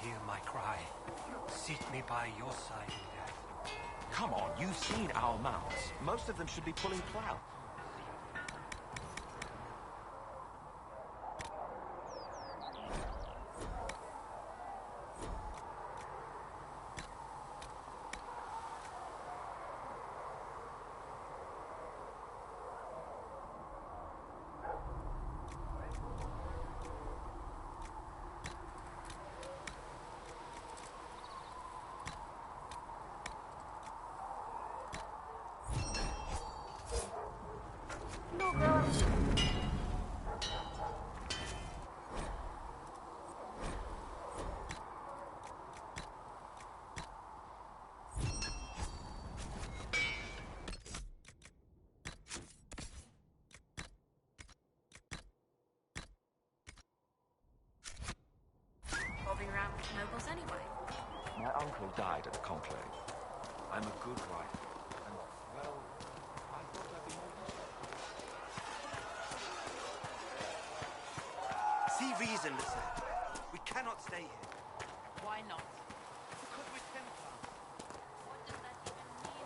hear my cry. Seat me by your side in death. Come on, you've seen our mounts. Most of them should be pulling plough. Bobbing around with the nobles anyway. My uncle died at the conclave. I'm a good wife. And, well, I thought I'd be more useful. See reason, Lissette. We cannot stay here. Why not? Because we're Templar. What does that even mean?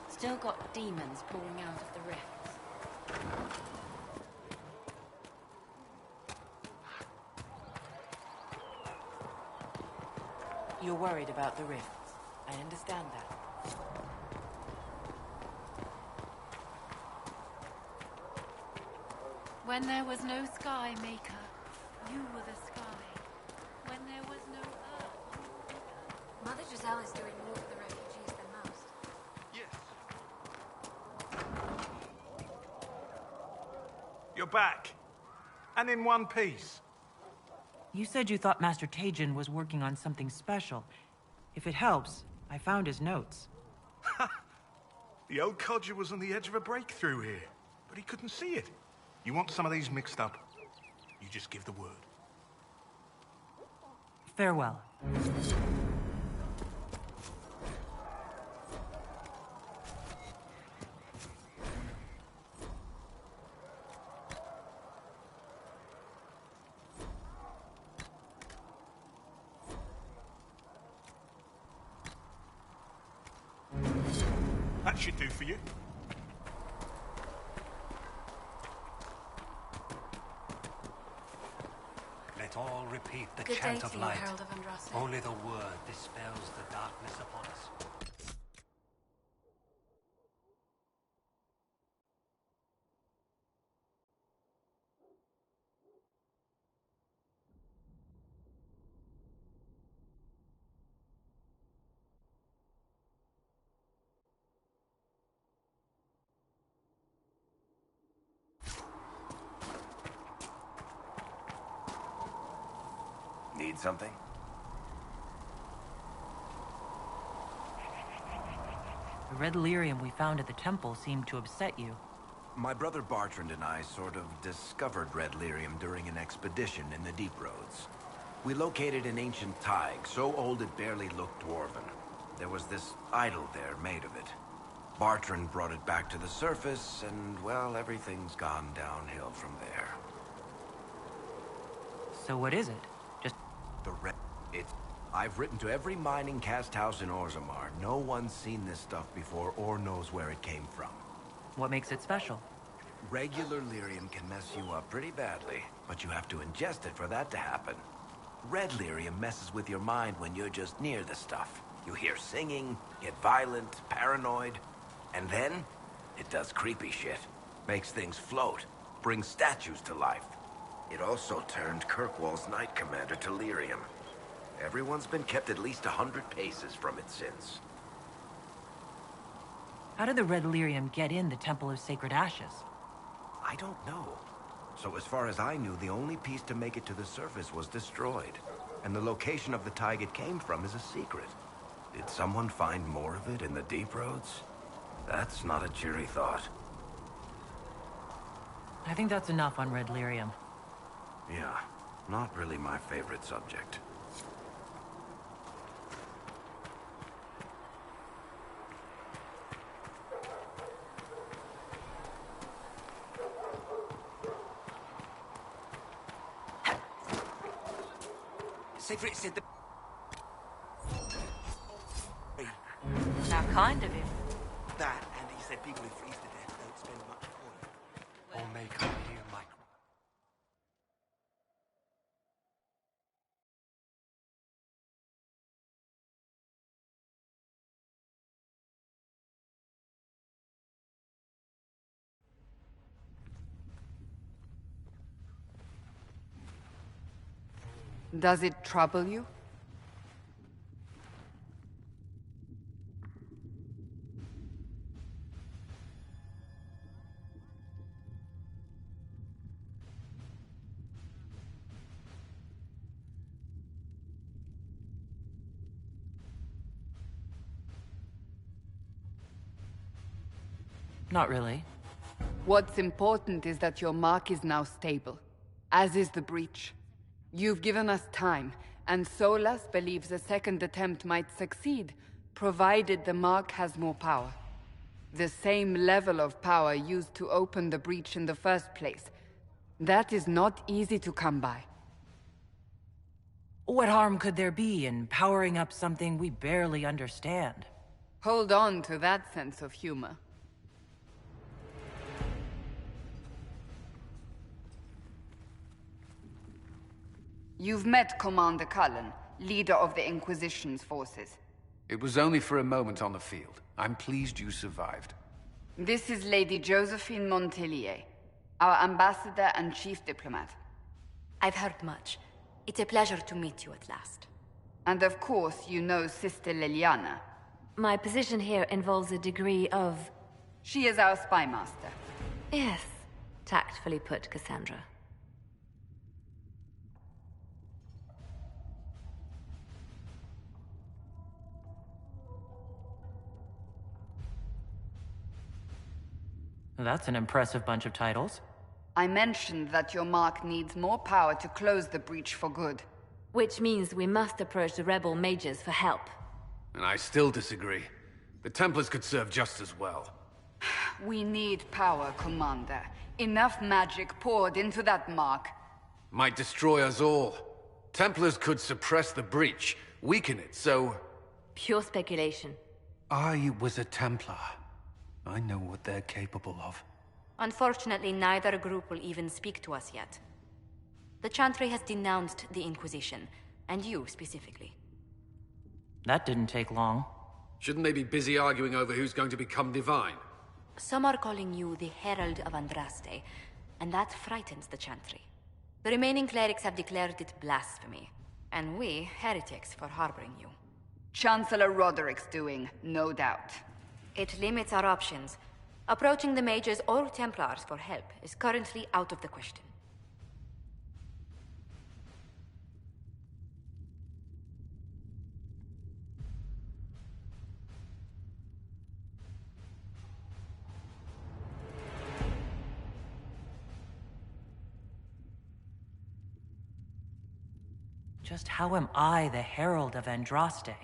Still got demons pouring out of the rifts. You're worried about the rifts. I understand that. When there was no sky, Maker, you were the sky. When there was no earth, you were the earth. Mother Giselle is doing more for the refugees than most. Yes. You're back. And in one piece. You said you thought Master Tajin was working on something special. If it helps, I found his notes. The old codger was on the edge of a breakthrough here, but he couldn't see it. You want some of these mixed up? You just give the word. Farewell. That should do for you. Let all repeat the Good day chant to of you, light. Herald of Andraste. Only the word dispels the darkness upon us. Need something? The red lyrium we found at the temple seemed to upset you. My brother Bartrand and I sort of discovered red lyrium during an expedition in the Deep Roads. We located an ancient thaig, so old it barely looked dwarven. There was this idol there made of it. Bartrand brought it back to the surface, and, well, everything's gone downhill from there. So what is it? Just... The red... I've written to every mining cast house in Orzammar. No one's seen this stuff before or knows where it came from. What makes it special? Regular lyrium can mess you up pretty badly, but you have to ingest it for that to happen. Red lyrium messes with your mind when you're just near the stuff. You hear singing, get violent, paranoid, and then it does creepy shit. Makes things float, brings statues to life. It also turned Kirkwall's Knight Commander to lyrium. Everyone's been kept at least 100 paces from it since. How did the red lyrium get in the Temple of Sacred Ashes? I don't know. So as far as I knew, the only piece to make it to the surface was destroyed. And the location of the thaig it came from is a secret. Did someone find more of it in the Deep Roads? That's not a cheery thought. I think that's enough on red lyrium. Yeah, not really my favorite subject. Siegfried said the... How kind of him. That, and he said people who freeze to death don't spend much coin. O Maker, hear my cry. Does it trouble you? Not really. What's important is that your mark is now stable, as is the breach. You've given us time, and Solas believes a second attempt might succeed, provided the mark has more power. The same level of power used to open the breach in the first place. That is not easy to come by. What harm could there be in powering up something we barely understand? Hold on to that sense of humor. You've met Commander Cullen, leader of the Inquisition's forces. It was only for a moment on the field. I'm pleased you survived. This is Lady Josephine Montelier. our ambassador and chief diplomat. I've heard much. It's a pleasure to meet you at last. And of course, you know Sister Liliana. My position here involves a degree of... She is our spy master. Yes, tactfully put, Cassandra. That's an impressive bunch of titles. I mentioned that your mark needs more power to close the breach for good. Which means we must approach the rebel mages for help. And I still disagree. The Templars could serve just as well. We need power, Commander. Enough magic poured into that mark. Might destroy us all. Templars could suppress the breach, weaken it, so... Pure speculation. I was a Templar. I know what they're capable of. Unfortunately, neither group will even speak to us yet. The Chantry has denounced the Inquisition, and you specifically. That didn't take long. Shouldn't they be busy arguing over who's going to become divine? Some are calling you the Herald of Andraste, and that frightens the Chantry. The remaining clerics have declared it blasphemy, and we, heretics, for harboring you. Chancellor Roderick's doing, no doubt. It limits our options. Approaching the mages or Templars for help is currently out of the question. Just how am I the Herald of Andraste?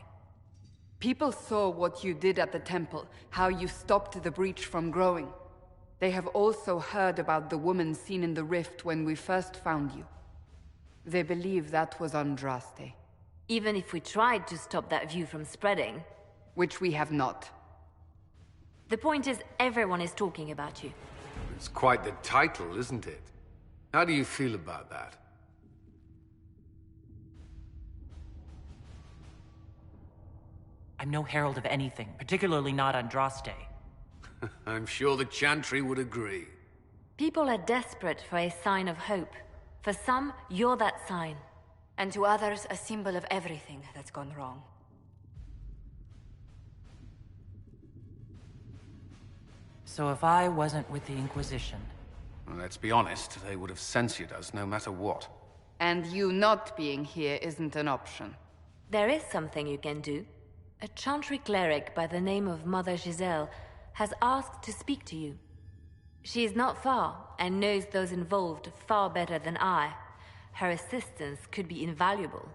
People saw what you did at the temple, how you stopped the breach from growing. They have also heard about the woman seen in the rift when we first found you. They believe that was Andraste. Even if we tried to stop that view from spreading... Which we have not. The point is, everyone is talking about you. It's quite the title, isn't it? How do you feel about that? I'm no herald of anything, particularly not Andraste. I'm sure the Chantry would agree. People are desperate for a sign of hope. For some, you're that sign. And to others, a symbol of everything that's gone wrong. So if I wasn't with the Inquisition... Well, let's be honest, they would have censored us no matter what. And you not being here isn't an option. There is something you can do. A Chantry cleric by the name of Mother Giselle has asked to speak to you. She is not far, and knows those involved far better than I. Her assistance could be invaluable.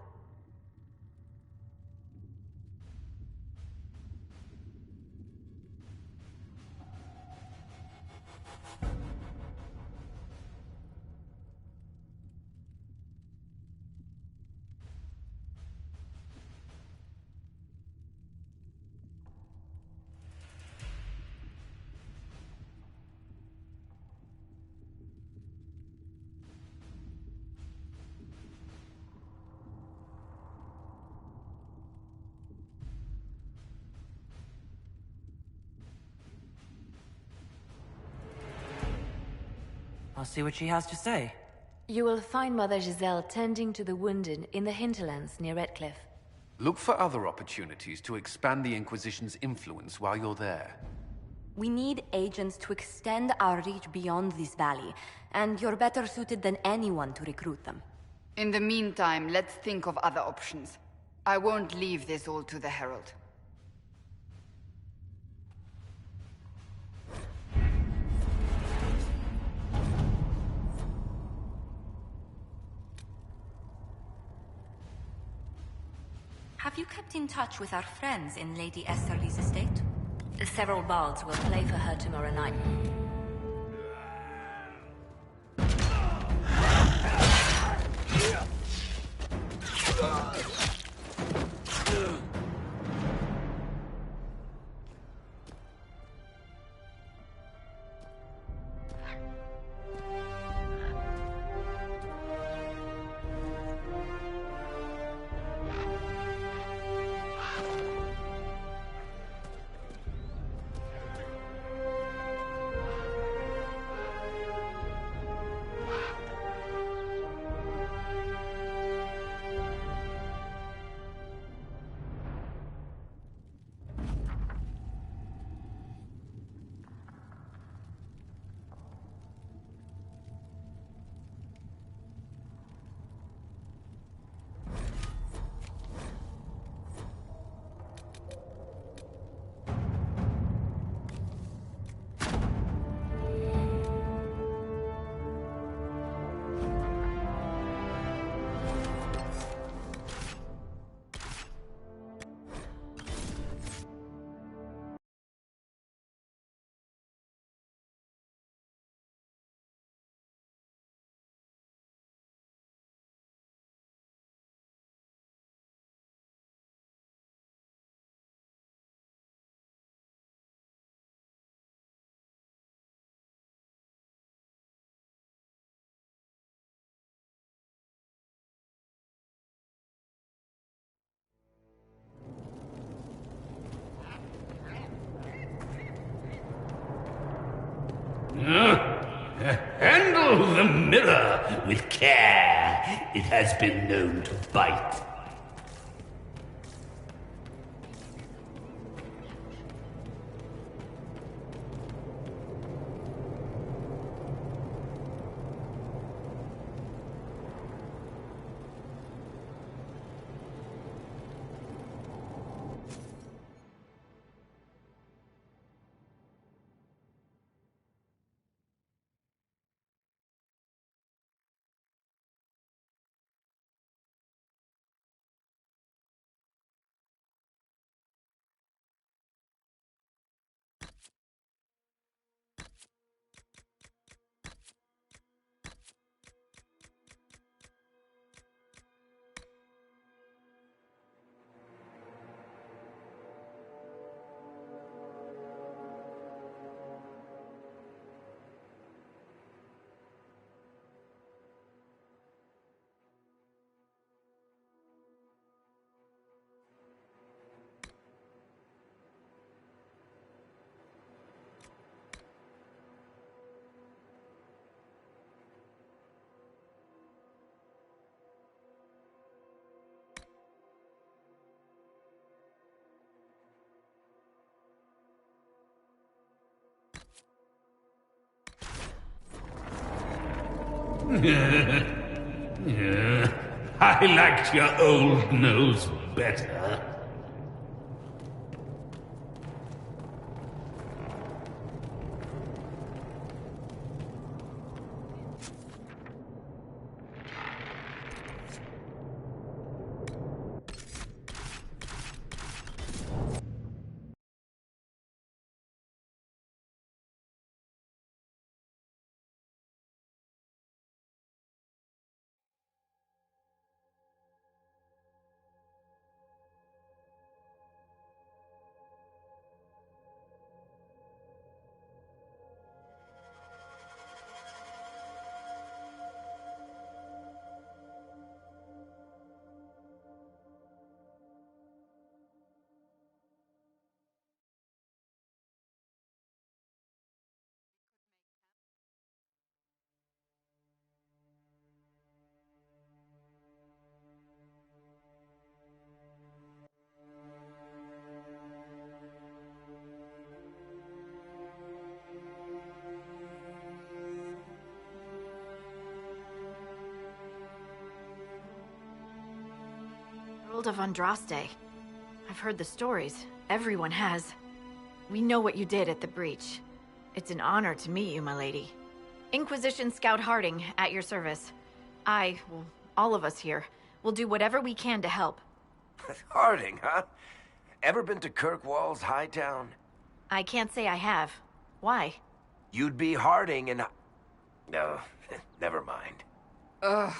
I'll see what she has to say. You will find Mother Giselle tending to the wounded in the hinterlands near Redcliffe. Look for other opportunities to expand the Inquisition's influence while you're there. We need agents to extend our reach beyond this valley, and you're better suited than anyone to recruit them. In the meantime, let's think of other options. I won't leave this all to the Herald. Have you kept in touch with our friends in Lady Esterly's estate? Several bards will play for her tomorrow night. Handle the mirror with care. It has been known to bite. I liked your old nose better. Herald of Andraste. I've heard the stories. Everyone has. We know what you did at the breach. It's an honor to meet you, my lady. Inquisition Scout Harding, at your service. Well, all of us here, will do whatever we can to help. Harding, huh? Ever been to Kirkwall's Hightown? I can't say I have. Why? You'd be Harding and... No, never mind. Ugh.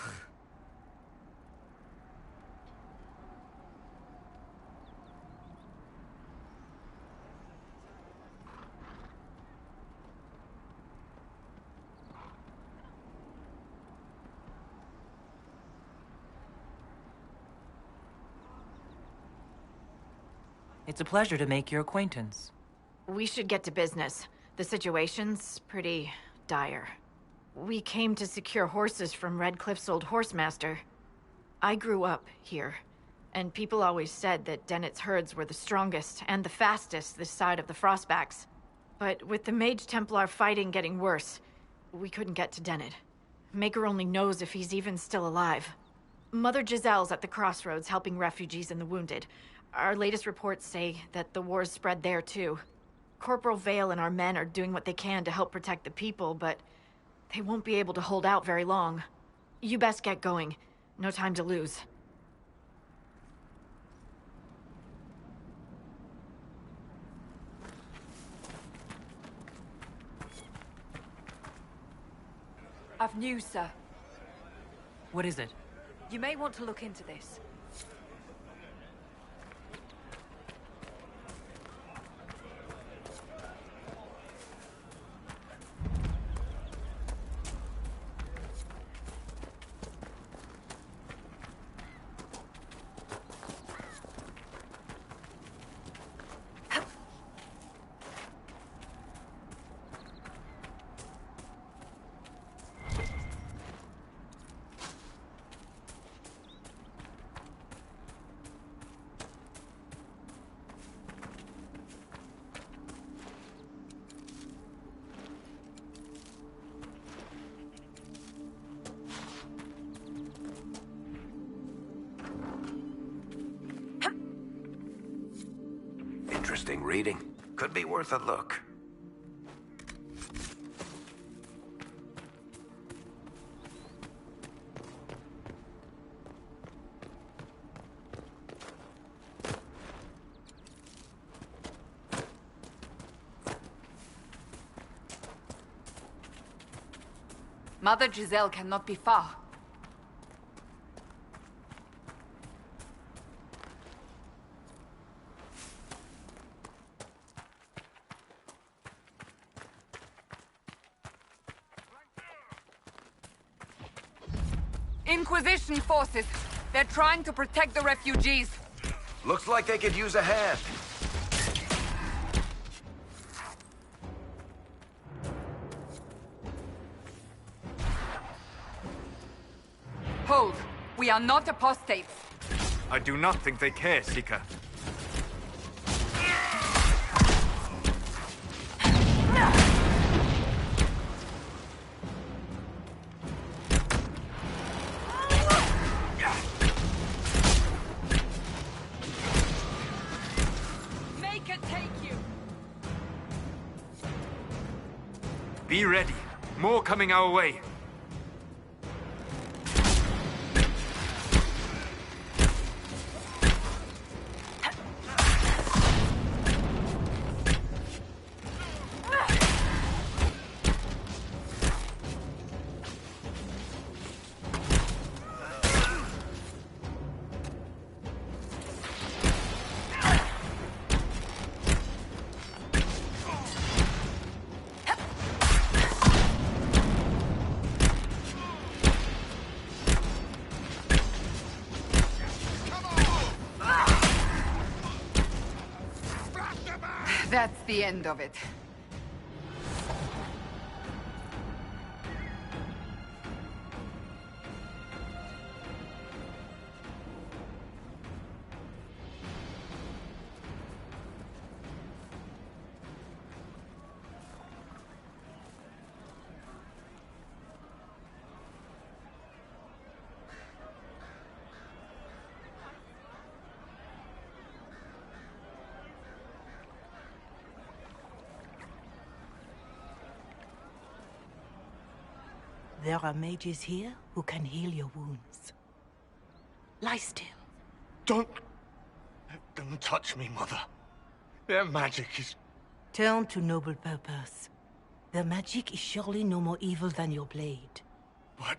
It's a pleasure to make your acquaintance. We should get to business. The situation's pretty dire. We came to secure horses from Redcliffe's old horsemaster. I grew up here, and people always said that Dennett's herds were the strongest and the fastest this side of the Frostbacks. But with the Mage Templar fighting getting worse, we couldn't get to Dennett. Maker only knows if he's even still alive. Mother Giselle's at the crossroads helping refugees and the wounded. Our latest reports say that the war's spread there too. Corporal Vale and our men are doing what they can to help protect the people, but they won't be able to hold out very long. You best get going. No time to lose. I've news, sir. What is it? You may want to look into this. interesting reading. Could be worth a look. Mother Giselle cannot be far. Inquisition forces. They're trying to protect the refugees. Looks like they could use a hand. Hold. We are not apostates. I do not think they care, Seeker. Make it take you. Be ready. More coming our way. That's the end of it. There are mages here who can heal your wounds. Lie still. Don't touch me, Mother. Their magic is... Turn to noble purpose. Their magic is surely no more evil than your blade. What?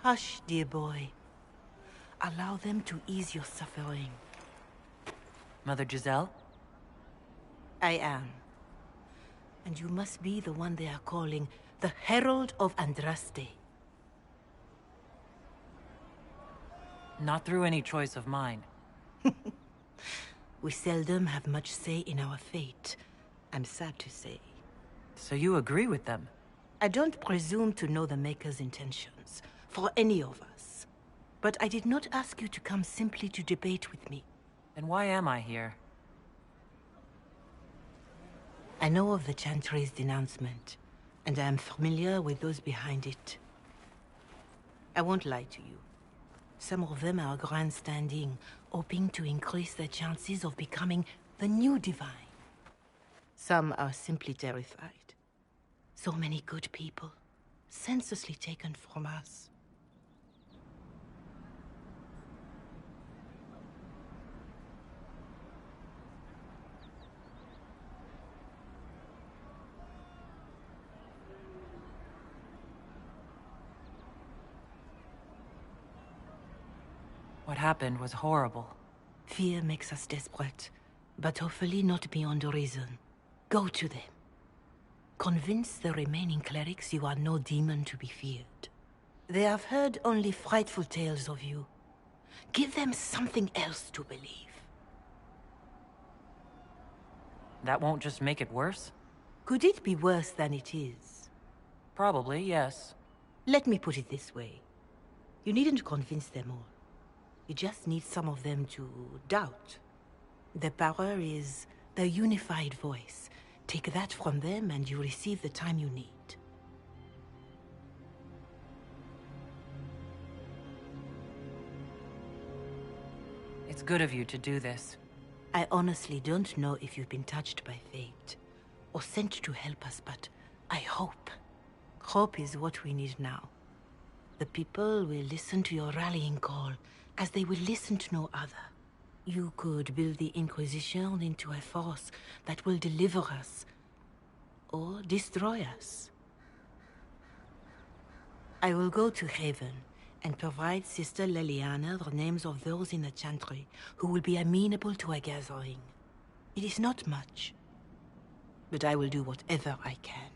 Hush, dear boy. Allow them to ease your suffering. Mother Giselle? I am. And you must be the one they are calling the Herald of Andraste. Not through any choice of mine. We seldom have much say in our fate, I'm sad to say. So you agree with them? I don't presume to know the Maker's intentions, for any of us. But I did not ask you to come simply to debate with me. Then why am I here? I know of the Chantry's denouncement, and I am familiar with those behind it. I won't lie to you. Some of them are grandstanding, hoping to increase their chances of becoming the new divine. Some are simply terrified. So many good people, senselessly taken from us. What happened was horrible. Fear makes us desperate, but hopefully not beyond reason. Go to them. Convince the remaining clerics you are no demon to be feared. They have heard only frightful tales of you. Give them something else to believe. That won't just make it worse? Could it be worse than it is? Probably, yes. Let me put it this way. You needn't convince them all. You just need some of them to doubt. Their power is their unified voice. Take that from them and you receive the time you need. It's good of you to do this. I honestly don't know if you've been touched by fate, or sent to help us, but I hope. Hope is what we need now. The people will listen to your rallying call, as they will listen to no other. You could build the Inquisition into a force that will deliver us, or destroy us. I will go to Haven and provide Sister Leliana the names of those in the Chantry who will be amenable to a gathering. It is not much, but I will do whatever I can.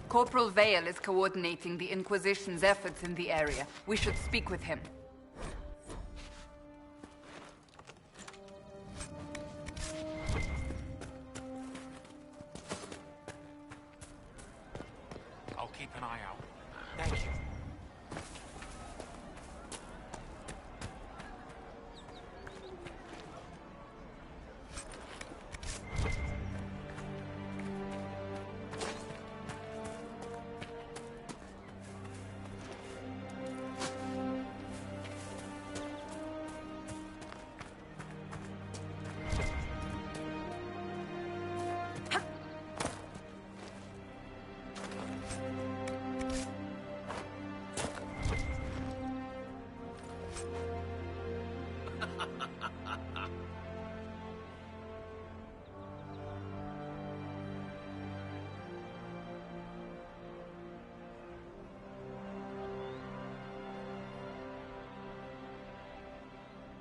Corporal Vale is coordinating the Inquisition's efforts in the area. We should speak with him. I'll keep an eye out. Thank you.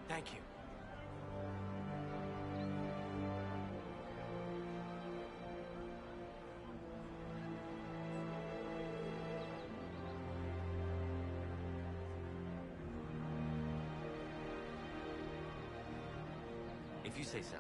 Thank you. If you say so.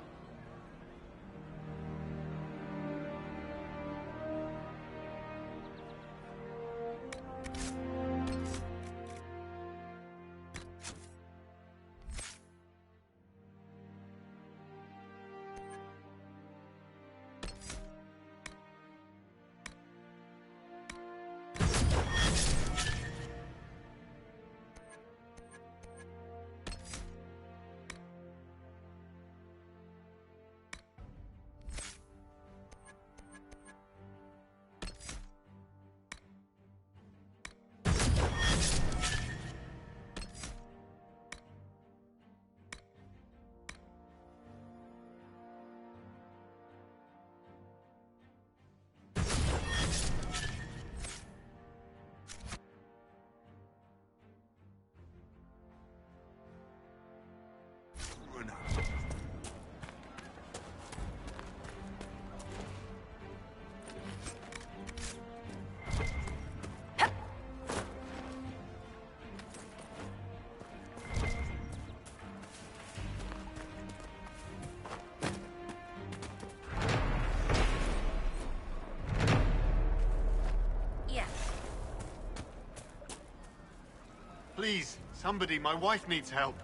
Please, somebody, my wife needs help.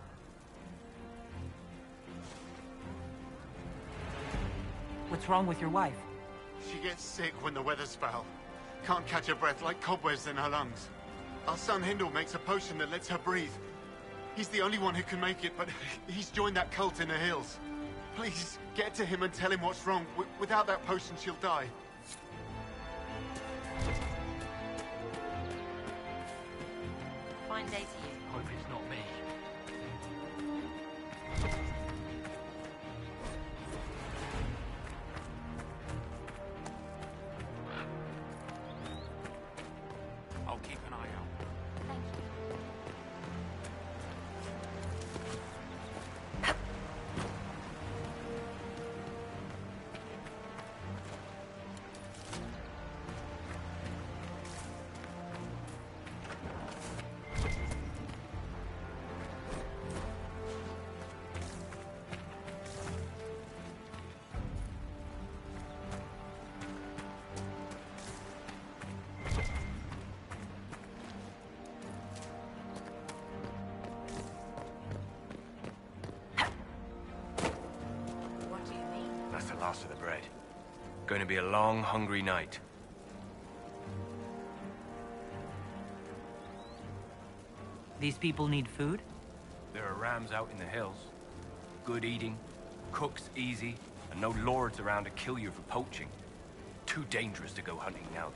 What's wrong with your wife? She gets sick when the weather's foul. Can't catch her breath like cobwebs in her lungs. Our son Hindle makes a potion that lets her breathe. He's the only one who can make it, but he's joined that cult in the hills. Please, get to him and tell him what's wrong. Without that potion, she'll die. Fine day to you. Hope it's not me. I'll keep an eye out. Thank you. That's the last of the bread. Going to be a long, hungry night. These people need food? There are rams out in the hills. Good eating, cooks easy, and no lords around to kill you for poaching. Too dangerous to go hunting now.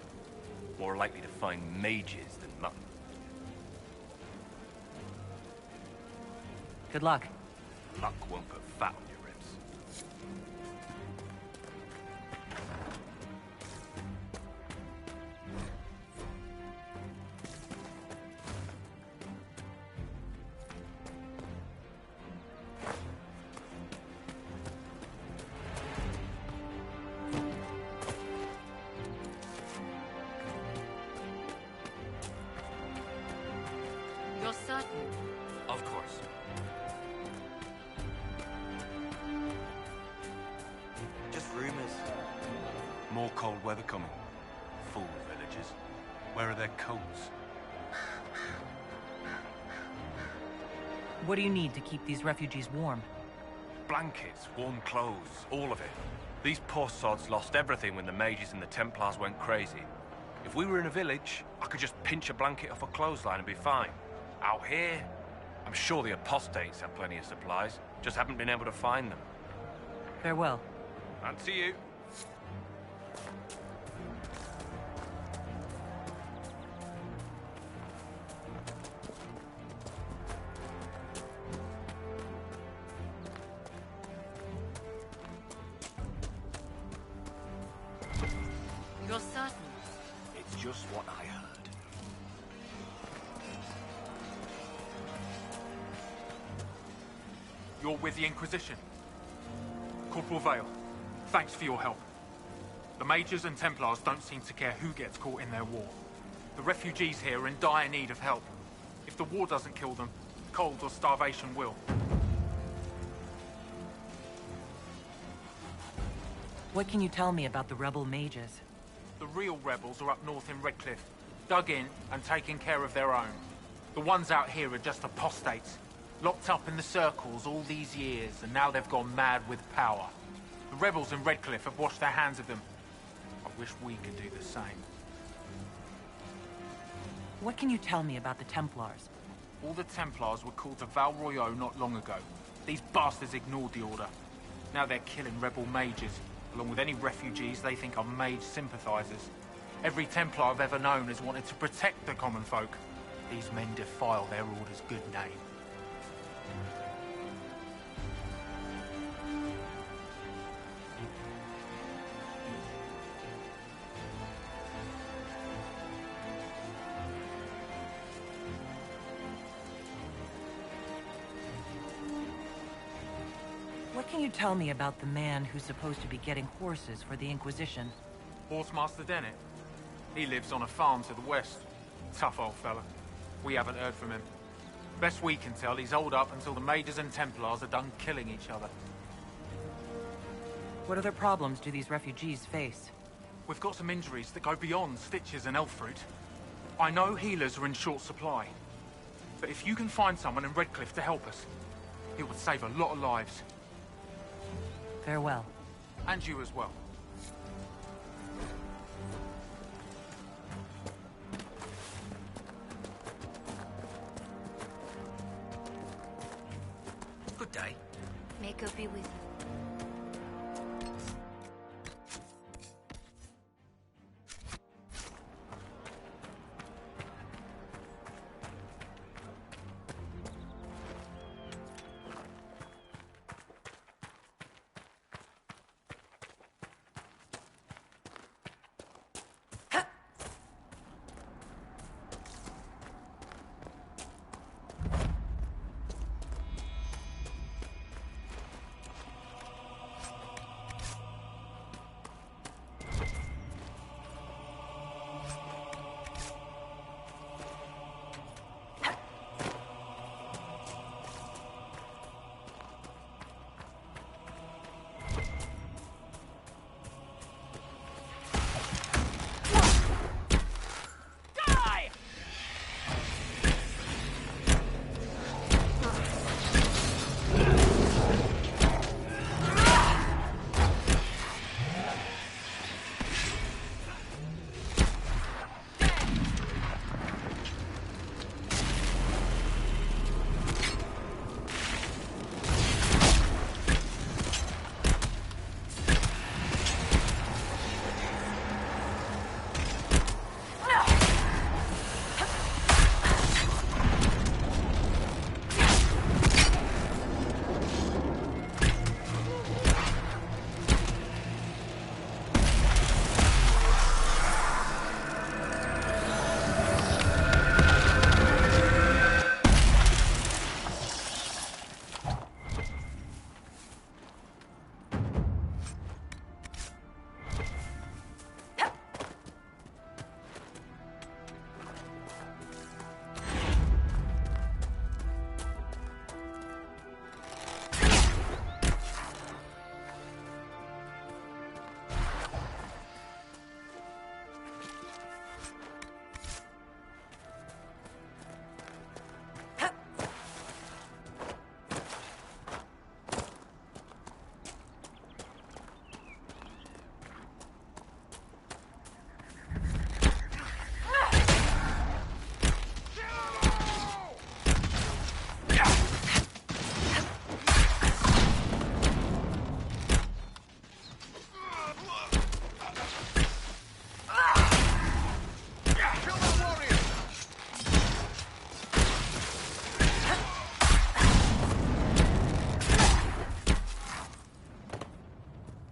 More likely to find mages than mutton. Good luck. Luck won't put fat on your ribs. You're certain? Of course. Just rumors. More cold weather coming. Fool villagers. Where are their coats? What do you need to keep these refugees warm? Blankets, warm clothes, all of it. These poor sods lost everything when the mages and the Templars went crazy. If we were in a village, I could just pinch a blanket off a clothesline and be fine. Out here, I'm sure the apostates have plenty of supplies, just haven't been able to find them. Farewell. And to you. You're certain? It's just what I heard. You're with the Inquisition. Corporal Vale, thanks for your help. The Mages and Templars don't seem to care who gets caught in their war. The refugees here are in dire need of help. If the war doesn't kill them, cold or starvation will. What can you tell me about the rebel mages? The real rebels are up north in Redcliffe, dug in and taking care of their own. The ones out here are just apostates, locked up in the circles all these years, and now they've gone mad with power. The rebels in Redcliffe have washed their hands of them. I wish we could do the same. What can you tell me about the Templars? All the Templars were called to Val Royeaux not long ago. These bastards ignored the order. Now they're killing rebel mages, along with any refugees they think are mage sympathizers. Every Templar I've ever known has wanted to protect the common folk. These men defile their order's good name. What can you tell me about the man who's supposed to be getting horses for the Inquisition? Horsemaster Dennett. He lives on a farm to the west. Tough old fella. We haven't heard from him. Best we can tell, he's holed up until the Mages and Templars are done killing each other. What other problems do these refugees face? We've got some injuries that go beyond stitches and elf fruit. I know healers are in short supply. But if you can find someone in Redcliffe to help us, it would save a lot of lives. Farewell. And you as well. Good day. May God be with you.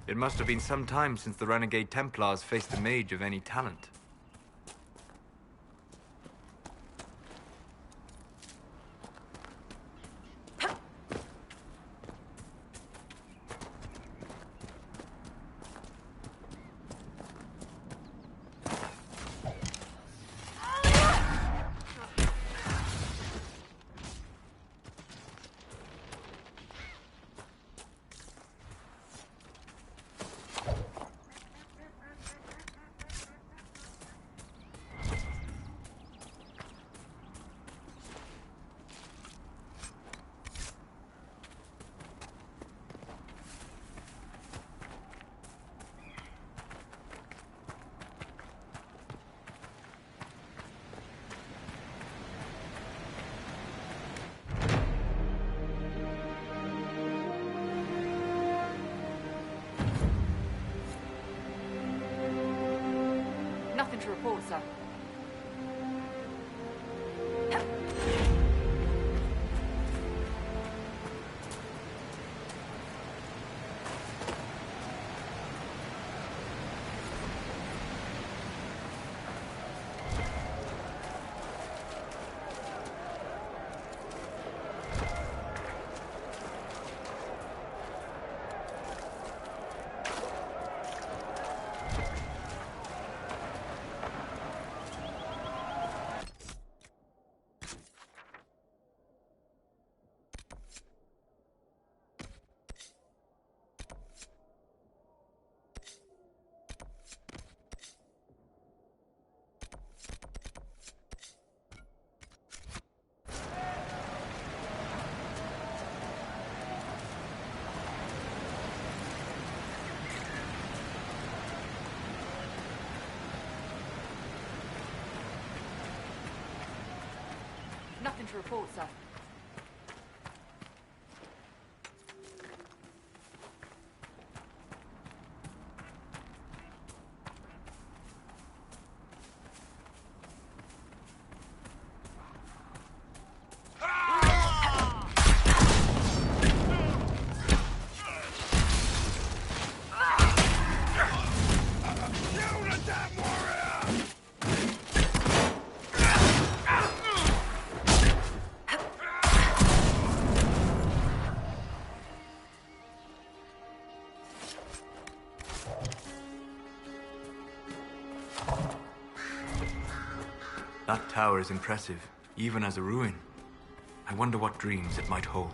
It must have been some time since the Renegade Templars faced a mage of any talent. Nothing to report, sir. Nothing to report, sir. That tower is impressive, even as a ruin. I wonder what dreams it might hold.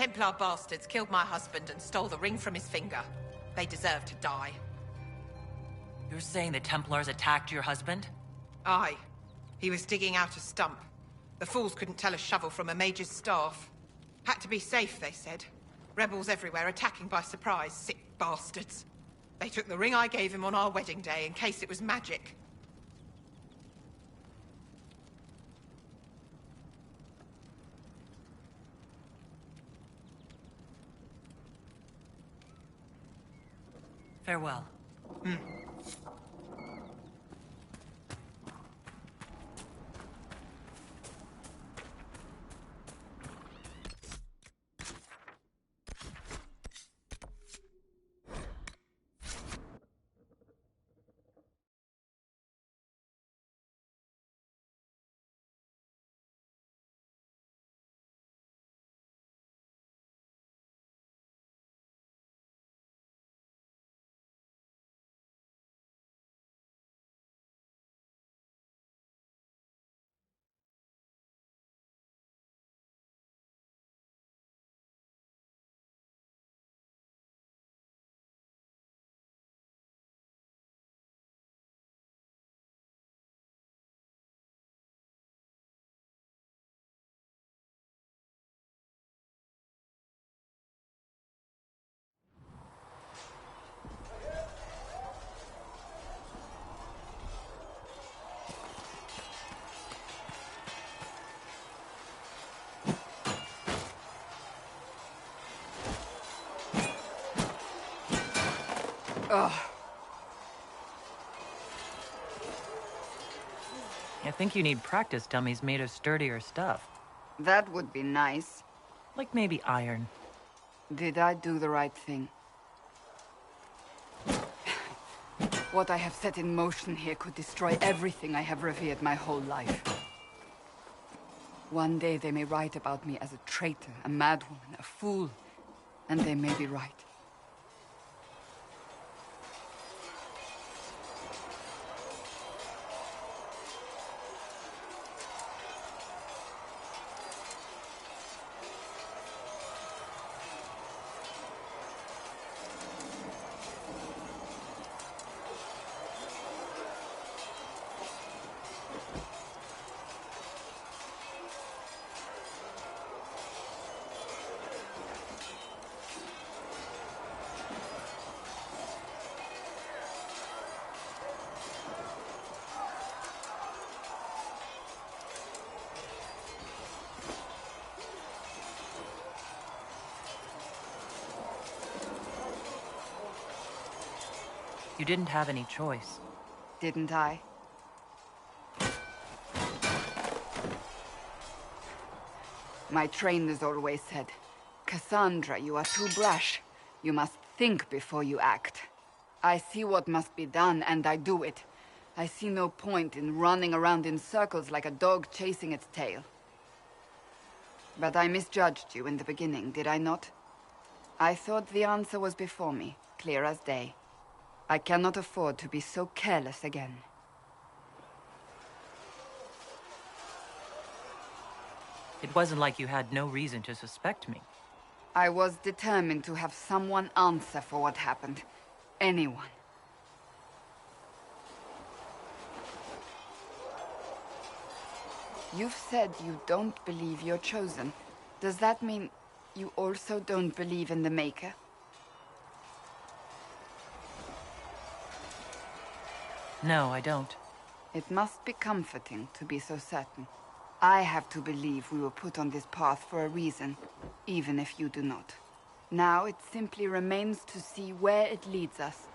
Templar bastards killed my husband and stole the ring from his finger. They deserve to die. You're saying the Templars attacked your husband? Aye. He was digging out a stump. The fools couldn't tell a shovel from a mage's staff. Had to be safe, they said. Rebels everywhere attacking by surprise, sick bastards. They took the ring I gave him on our wedding day in case it was magic. Farewell. Ugh. I think you need practice dummies made of sturdier stuff. That would be nice. Like maybe iron. Did I do the right thing? What I have set in motion here could destroy everything I have revered my whole life. One day they may write about me as a traitor, a madwoman, a fool, and they may be right. You didn't have any choice. Didn't I? My trainers always said, Cassandra, you are too brash. You must think before you act. I see what must be done, and I do it. I see no point in running around in circles like a dog chasing its tail. But I misjudged you in the beginning, did I not? I thought the answer was before me, clear as day. I cannot afford to be so careless again. It wasn't like you had no reason to suspect me. I was determined to have someone answer for what happened. Anyone. You've said you don't believe you're chosen. Does that mean you also don't believe in the Maker? No, I don't. It must be comforting to be so certain. I have to believe we were put on this path for a reason, even if you do not. Now it simply remains to see where it leads us.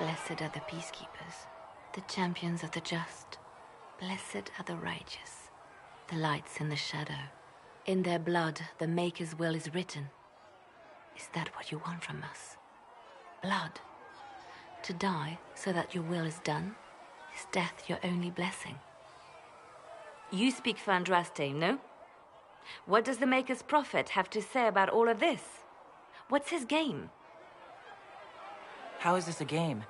Blessed are the peacekeepers, the champions of the just. Blessed are the righteous, the lights in the shadow. In their blood, the Maker's will is written. Is that what you want from us? Blood? To die so that your will is done? Is death your only blessing? You speak for Andraste, no? What does the Maker's prophet have to say about all of this? What's his game? How is this a game?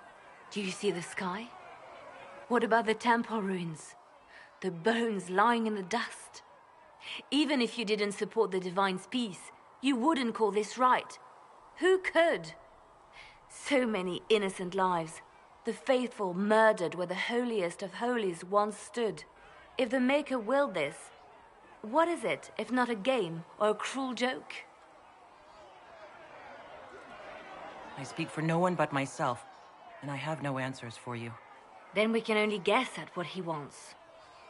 Do you see the sky? What about the temple ruins? The bones lying in the dust? Even if you didn't support the Divine's peace, you wouldn't call this right. Who could? So many innocent lives. The faithful murdered where the holiest of holies once stood. If the Maker willed this, what is it if not a game or a cruel joke? I speak for no one but myself, and I have no answers for you. Then we can only guess at what he wants.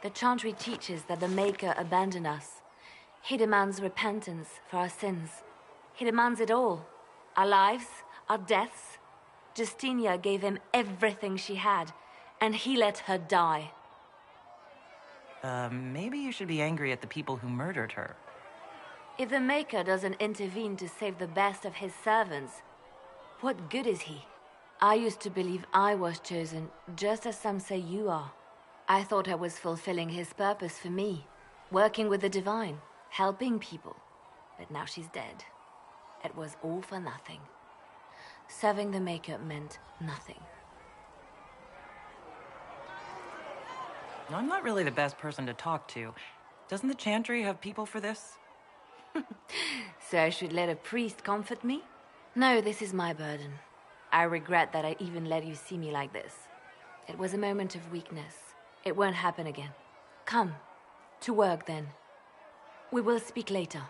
The Chantry teaches that the Maker abandoned us. He demands repentance for our sins. He demands it all. Our lives, our deaths. Justinia gave him everything she had, and he let her die. Maybe you should be angry at the people who murdered her. If the Maker doesn't intervene to save the best of his servants, what good is he? I used to believe I was chosen, just as some say you are. I thought I was fulfilling his purpose for me, working with the Divine, helping people. But now she's dead. It was all for nothing. Serving the Maker meant nothing. I'm not really the best person to talk to. Doesn't the Chantry have people for this? So I should let a priest comfort me? No, this is my burden. I regret that I even let you see me like this. It was a moment of weakness. It won't happen again. Come, to work then. We will speak later.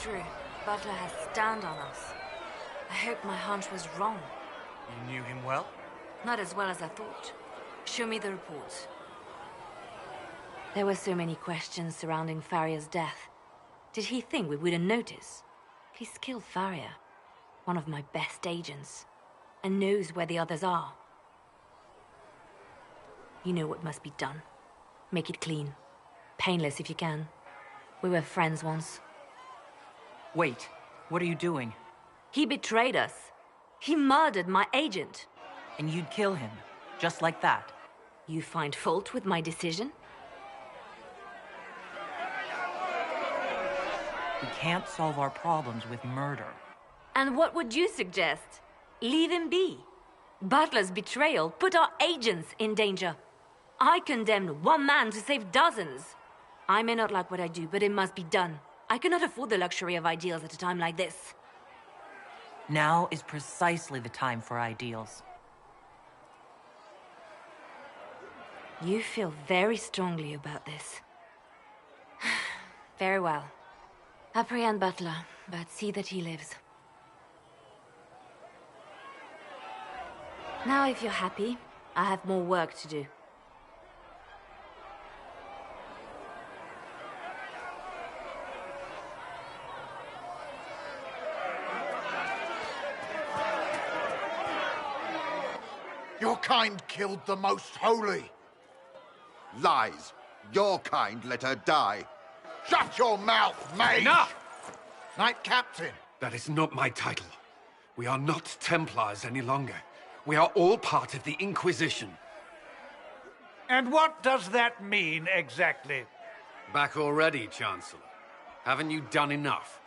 true. Butler has stand on us. I hope my hunch was wrong. You knew him well? Not as well as I thought. Show me the reports. There were so many questions surrounding Farria's death. Did he think we wouldn't notice? He's killed Farria, one of my best agents, and knows where the others are. You know what must be done. Make it clean. Painless if you can. We were friends once. Wait, what are you doing? He betrayed us. He murdered my agent. And you'd kill him, just like that? You find fault with my decision? We can't solve our problems with murder. And what would you suggest? Leave him be. Butler's betrayal put our agents in danger. I condemned one man to save dozens. I may not like what I do, but it must be done. I cannot afford the luxury of ideals at a time like this. Now is precisely the time for ideals. You feel very strongly about this. Very well. Apprehend Butler, but see that he lives. Now, if you're happy, I have more work to do. Your kind killed the most holy. Lies. Your kind let her die. Shut your mouth, mage! Enough! Knight Captain. That is not my title. We are not Templars any longer. We are all part of the Inquisition. And what does that mean, exactly? Back already, Chancellor. Haven't you done enough?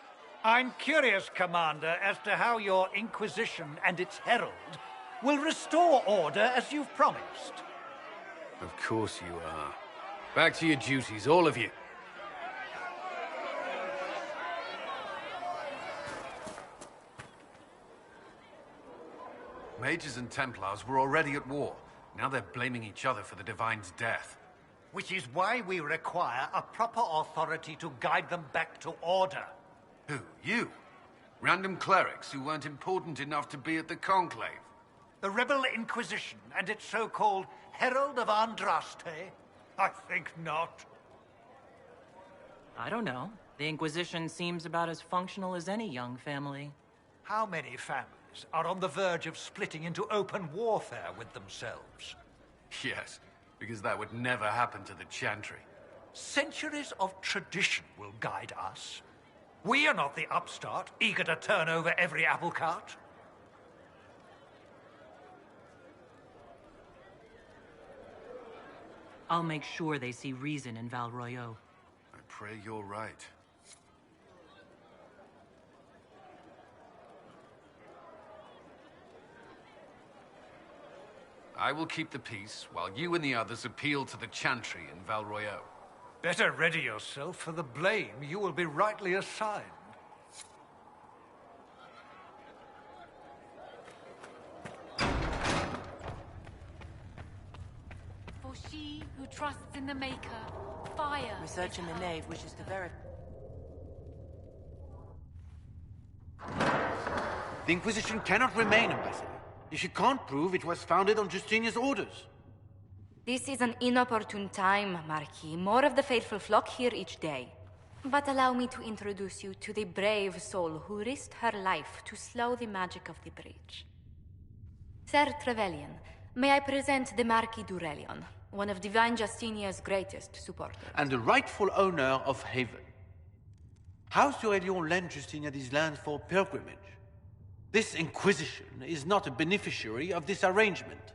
I'm curious, Commander, as to how your Inquisition and its herald will restore order as you've promised. Of course you are. Back to your duties, all of you. Mages and Templars were already at war. Now they're blaming each other for the Divine's death. Which is why we require a proper authority to guide them back to order. Who? You? Random clerics who weren't important enough to be at the Conclave? The Rebel Inquisition and its so-called Herald of Andraste? I think not. I don't know. The Inquisition seems about as functional as any young family. How many families are on the verge of splitting into open warfare with themselves? Yes, because that would never happen to the Chantry. Centuries of tradition will guide us. We are not the upstart, eager to turn over every apple cart. I'll make sure they see reason in Val Royeaux. I pray you're right. I will keep the peace, while you and the others appeal to the Chantry in Val Royeaux. Better ready yourself for the blame you will be rightly assigned. For she who trusts in the Maker, fire. Research in the nave wishes to verify. The Inquisition cannot remain, Ambassador, if you can't prove it was founded on Justinian's orders. This is an inopportune time, Marquis. More of the faithful flock here each day. But allow me to introduce you to the brave soul who risked her life to slow the magic of the breach. Ser Trevelyan, may I present the Marquis d'Aurelion, one of Divine Justinia's greatest supporters. And the rightful owner of Haven. House d'Aurelion lent Justinia these lands for pilgrimage. This Inquisition is not a beneficiary of this arrangement.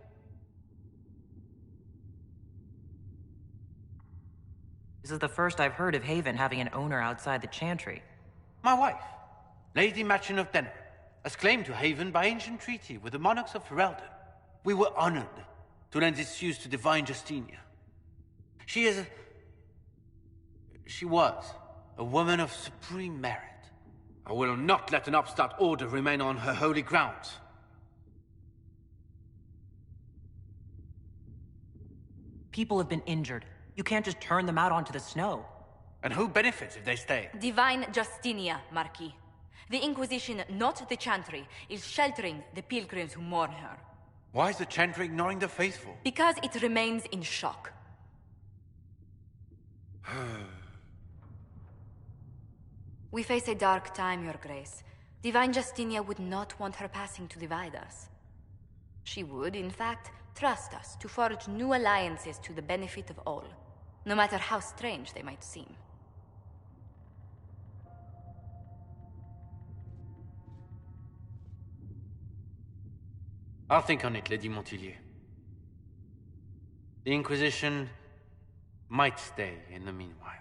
This is the first I've heard of Haven having an owner outside the Chantry. My wife, Lady Machin of Denner, has claimed to Haven by ancient treaty with the monarchs of Ferelden. We were honored to lend its use to Divine Justinia. She was a woman of supreme merit. I will not let an upstart order remain on her holy grounds. People have been injured. You can't just turn them out onto the snow. And who benefits if they stay? Divine Justinia, Marquis. The Inquisition, not the Chantry, is sheltering the pilgrims who mourn her. Why is the Chantry ignoring the faithful? Because it remains in shock. We face a dark time, Your Grace. Divine Justinia would not want her passing to divide us. She would, in fact, trust us to forge new alliances to the benefit of all, no matter how strange they might seem. I'll think on it, Lady Montilyet. The Inquisition might stay in the meanwhile.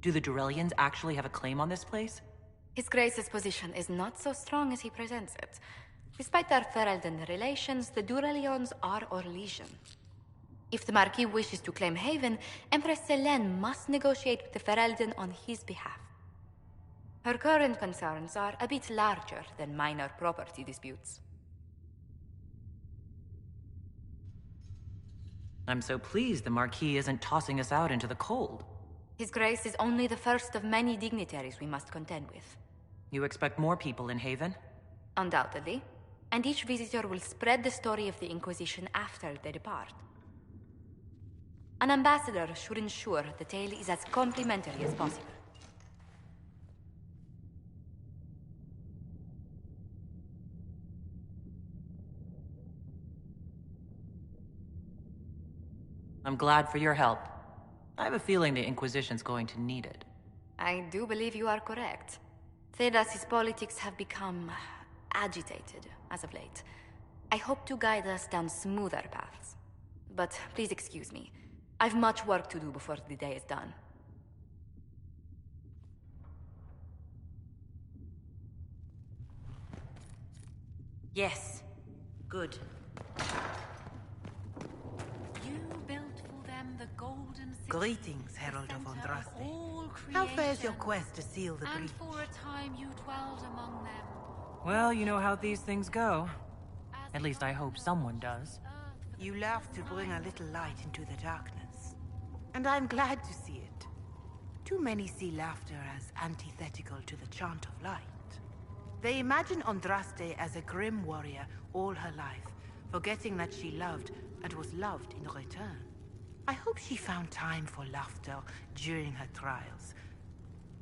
Do the Durelians actually have a claim on this place? His Grace's position is not so strong as he presents it. Despite their Ferelden relations, the Durelions are Orlesian. If the Marquis wishes to claim Haven, Empress Selene must negotiate with the Ferelden on his behalf. Her current concerns are a bit larger than minor property disputes. I'm so pleased the Marquis isn't tossing us out into the cold. His Grace is only the first of many dignitaries we must contend with. You expect more people in Haven? Undoubtedly. And each visitor will spread the story of the Inquisition after they depart. An ambassador should ensure the tale is as complimentary as possible. I'm glad for your help. I have a feeling the Inquisition's going to need it. I do believe you are correct. Thedas's politics have become agitated as of late. I hope to guide us down smoother paths. But please excuse me. I've much work to do before the day is done. Yes. Good. You built for them the golden city. Greetings, Herald of Andraste. How fares your quest to seal the breach? And for a time you dwelled among them. Well, you know how these things go. At least I hope someone does. You love to bring a little light into the darkness. And I'm glad to see it. Too many see laughter as antithetical to the chant of light. They imagine Andraste as a grim warrior all her life, forgetting that she loved and was loved in return. I hope she found time for laughter during her trials,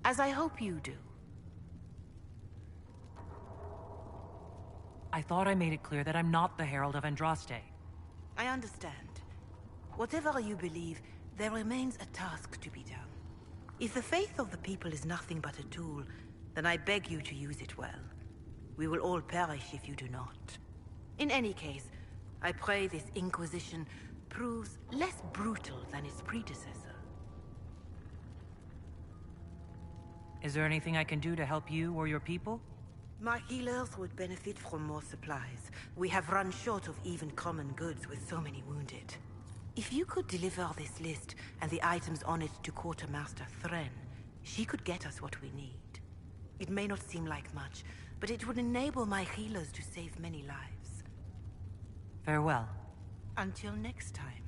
as I hope you do. I thought I made it clear that I'm not the Herald of Andraste. I understand. Whatever you believe, there remains a task to be done. If the faith of the people is nothing but a tool, then I beg you to use it well. We will all perish if you do not. In any case, I pray this Inquisition proves less brutal than its predecessor. Is there anything I can do to help you or your people? My healers would benefit from more supplies. We have run short of even common goods with so many wounded. If you could deliver this list and the items on it to Quartermaster Thren, she could get us what we need. It may not seem like much, but it would enable my healers to save many lives. Farewell. Until next time.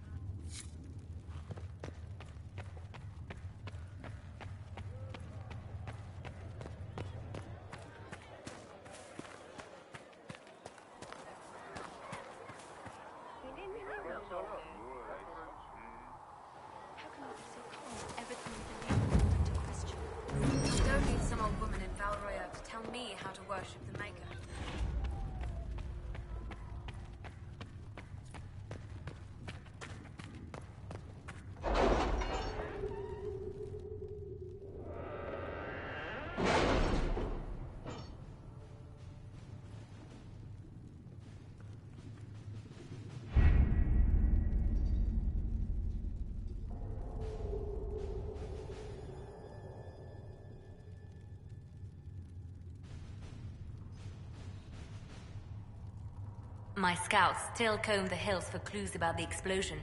My scouts still comb the hills for clues about the explosion.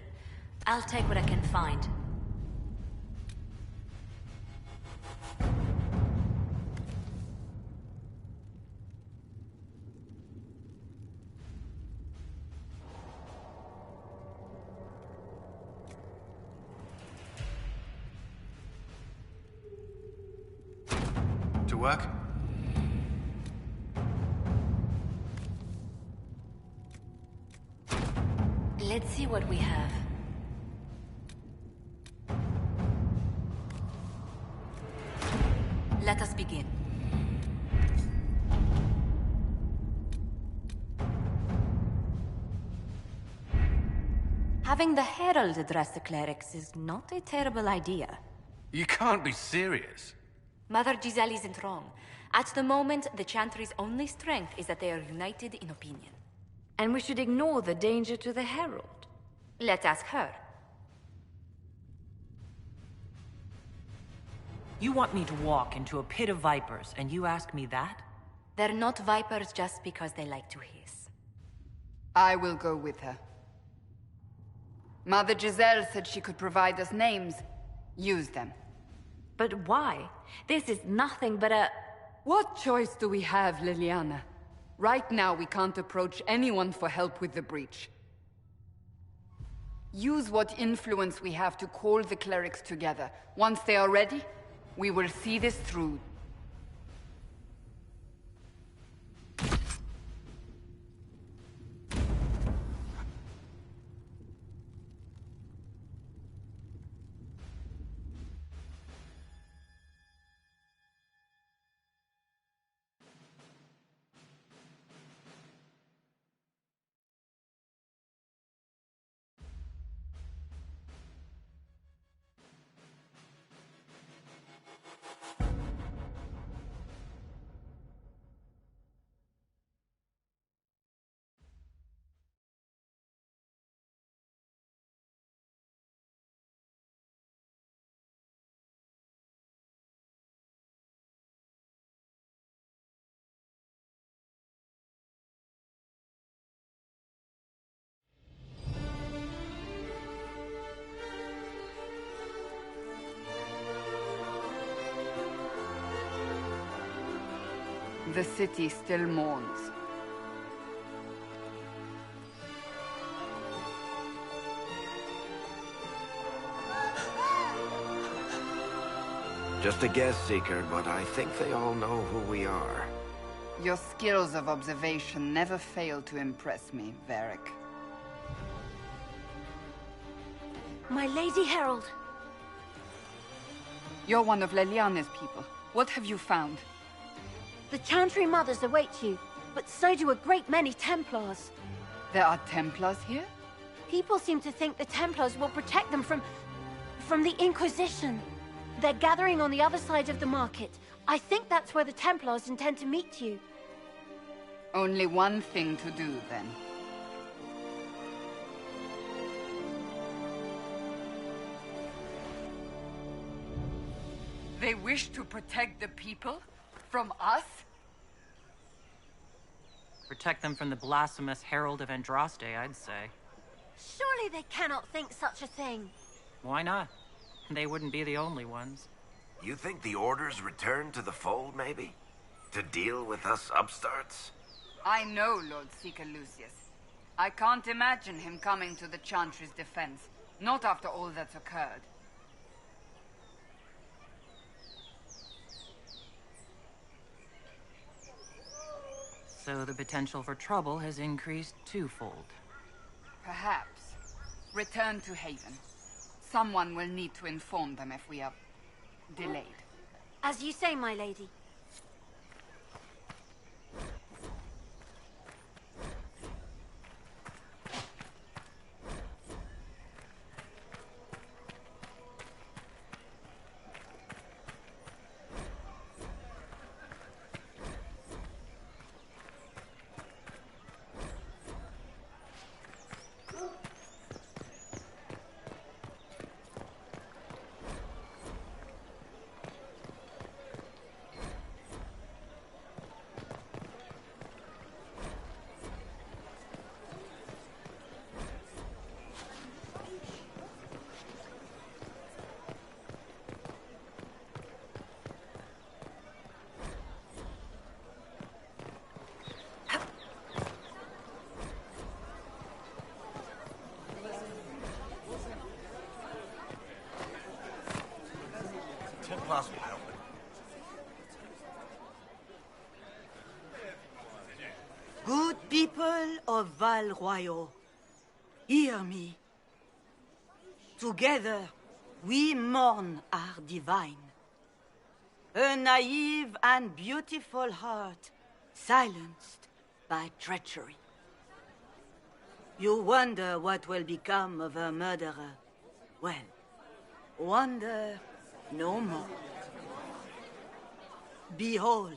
I'll take what I can find. To work? Let's see what we have. Let us begin. Having the Herald address the clerics is not a terrible idea. You can't be serious. Mother Giselle isn't wrong. At the moment, the Chantry's only strength is that they are united in opinion. And we should ignore the danger to the Herald. Let's ask her. You want me to walk into a pit of vipers, and you ask me that? They're not vipers just because they like to hiss. I will go with her. Mother Giselle said she could provide us names. Use them. But why? This is nothing but a... What choice do we have, Leliana? Right now, we can't approach anyone for help with the breach. Use what influence we have to call the clerics together. Once they are ready, we will see this through. The city still mourns. Just a guess, Seeker, but I think they all know who we are. Your skills of observation never fail to impress me, Varric. My Lady Herald. You're one of Leliana's people. What have you found? The Chantry Mothers await you, but so do a great many Templars. There are Templars here? People seem to think the Templars will protect them from the Inquisition. They're gathering on the other side of the market. I think that's where the Templars intend to meet you. Only one thing to do, then. They wish to protect the people? From us? Protect them from the blasphemous Herald of Andraste, I'd say. Surely they cannot think such a thing. Why not? They wouldn't be the only ones. You think the Order's returned to the fold, maybe? To deal with us upstarts? I know Lord Seeker Lucius. I can't imagine him coming to the Chantry's defense. Not after all that's occurred. So the potential for trouble has increased twofold. Perhaps. Return to Haven. Someone will need to inform them if we are delayed. As you say, my lady. Templars will help. Good people of Val Royaux, hear me. Together, we mourn our divine. A naive and beautiful heart, silenced by treachery. You wonder what will become of a murderer. Well, wonder no more. Behold,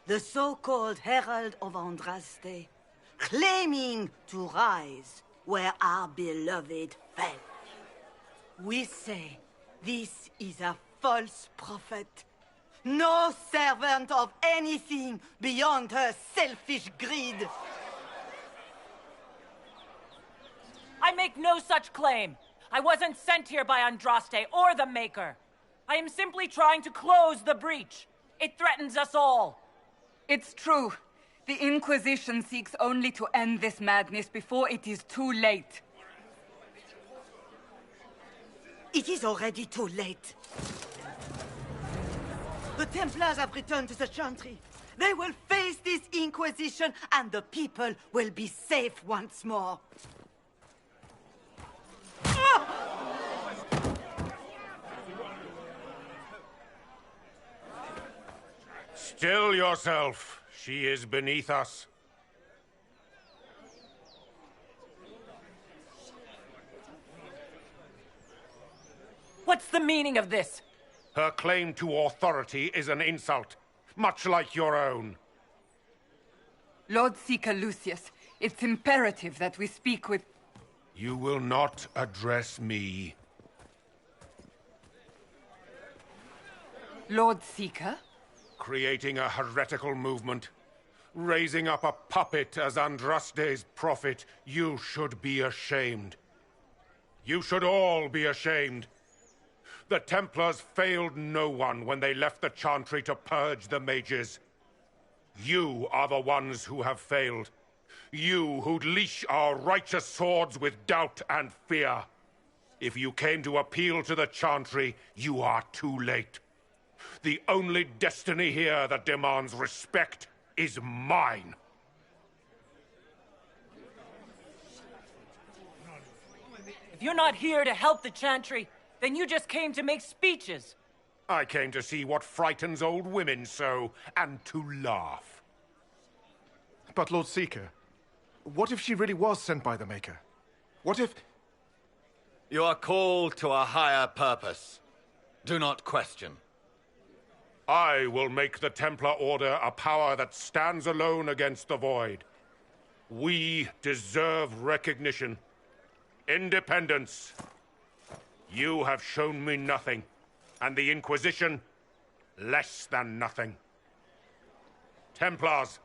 the so-called Herald of Andraste, claiming to rise where our beloved fell. We say this is a false prophet. No servant of anything beyond her selfish greed. I make no such claim. I wasn't sent here by Andraste or the Maker. I am simply trying to close the breach. It threatens us all. It's true. The Inquisition seeks only to end this madness before it is too late. It is already too late. The Templars have returned to the Chantry. They will face this Inquisition, and the people will be safe once more. Still yourself. She is beneath us. What's the meaning of this? Her claim to authority is an insult, much like your own. Lord Seeker Lucius, it's imperative that we speak with... You will not address me. Lord Seeker? Creating a heretical movement. Raising up a puppet as Andraste's prophet. You should be ashamed. You should all be ashamed. The Templars failed no one when they left the Chantry to purge the mages. You are the ones who have failed. You who'd leash our righteous swords with doubt and fear. If you came to appeal to the Chantry, you are too late. The only destiny here that demands respect is mine. If you're not here to help the Chantry, then you just came to make speeches. I came to see what frightens old women so, and to laugh. But Lord Seeker, what if she really was sent by the Maker? What if... You are called to a higher purpose. Do not question. I will make the Templar Order a power that stands alone against the Void. We deserve recognition. Independence. You have shown me nothing, and the Inquisition, less than nothing. Templars,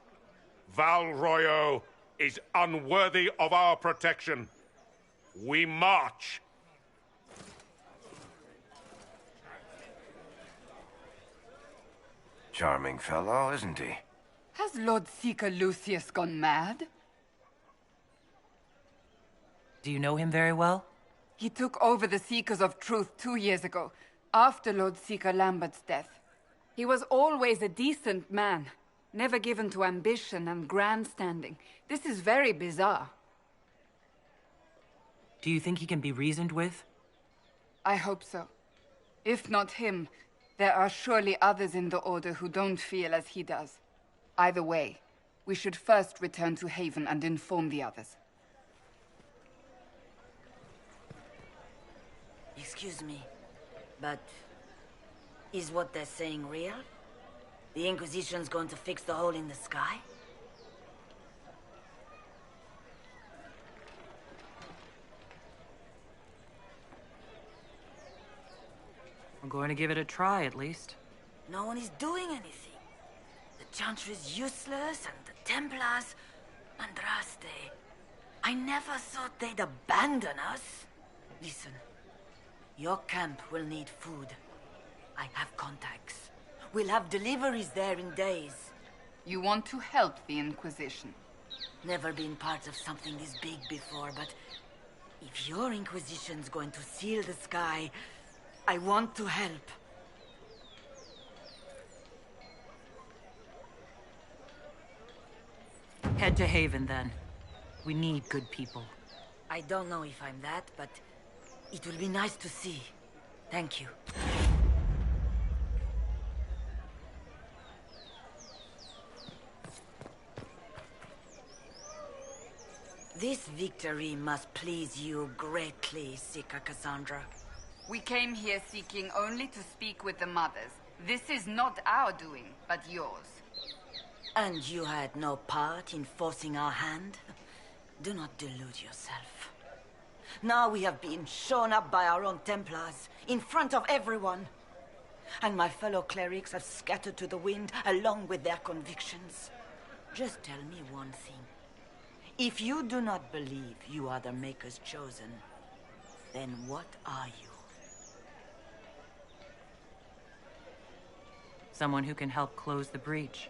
Val Royaux is unworthy of our protection. We march. Charming fellow, isn't he? Has Lord Seeker Lucius gone mad? Do you know him very well? He took over the Seekers of Truth 2 years ago, after Lord Seeker Lambert's death. He was always a decent man, never given to ambition and grandstanding. This is very bizarre. Do you think he can be reasoned with? I hope so. If not him, there are surely others in the Order who don't feel as he does. Either way, we should first return to Haven and inform the others. Excuse me, but is what they're saying real? The Inquisition's going to fix the hole in the sky? I'm going to give it a try, at least. No one is doing anything. The Chantry's useless, and the Templars... Andraste... I never thought they'd abandon us. Listen, your camp will need food. I have contacts. We'll have deliveries there in days. You want to help the Inquisition? Never been part of something this big before, but... if your Inquisition's going to seal the sky, I want to help. Head to Haven, then. We need good people. I don't know if I'm that, but it will be nice to see. Thank you. This victory must please you greatly, Sika Cassandra. We came here seeking only to speak with the mothers. This is not our doing, but yours. And you had no part in forcing our hand? Do not delude yourself. Now we have been shown up by our own Templars, in front of everyone. And my fellow clerics have scattered to the wind along with their convictions. Just tell me one thing. If you do not believe you are the Maker's chosen, then what are you? Someone who can help close the breach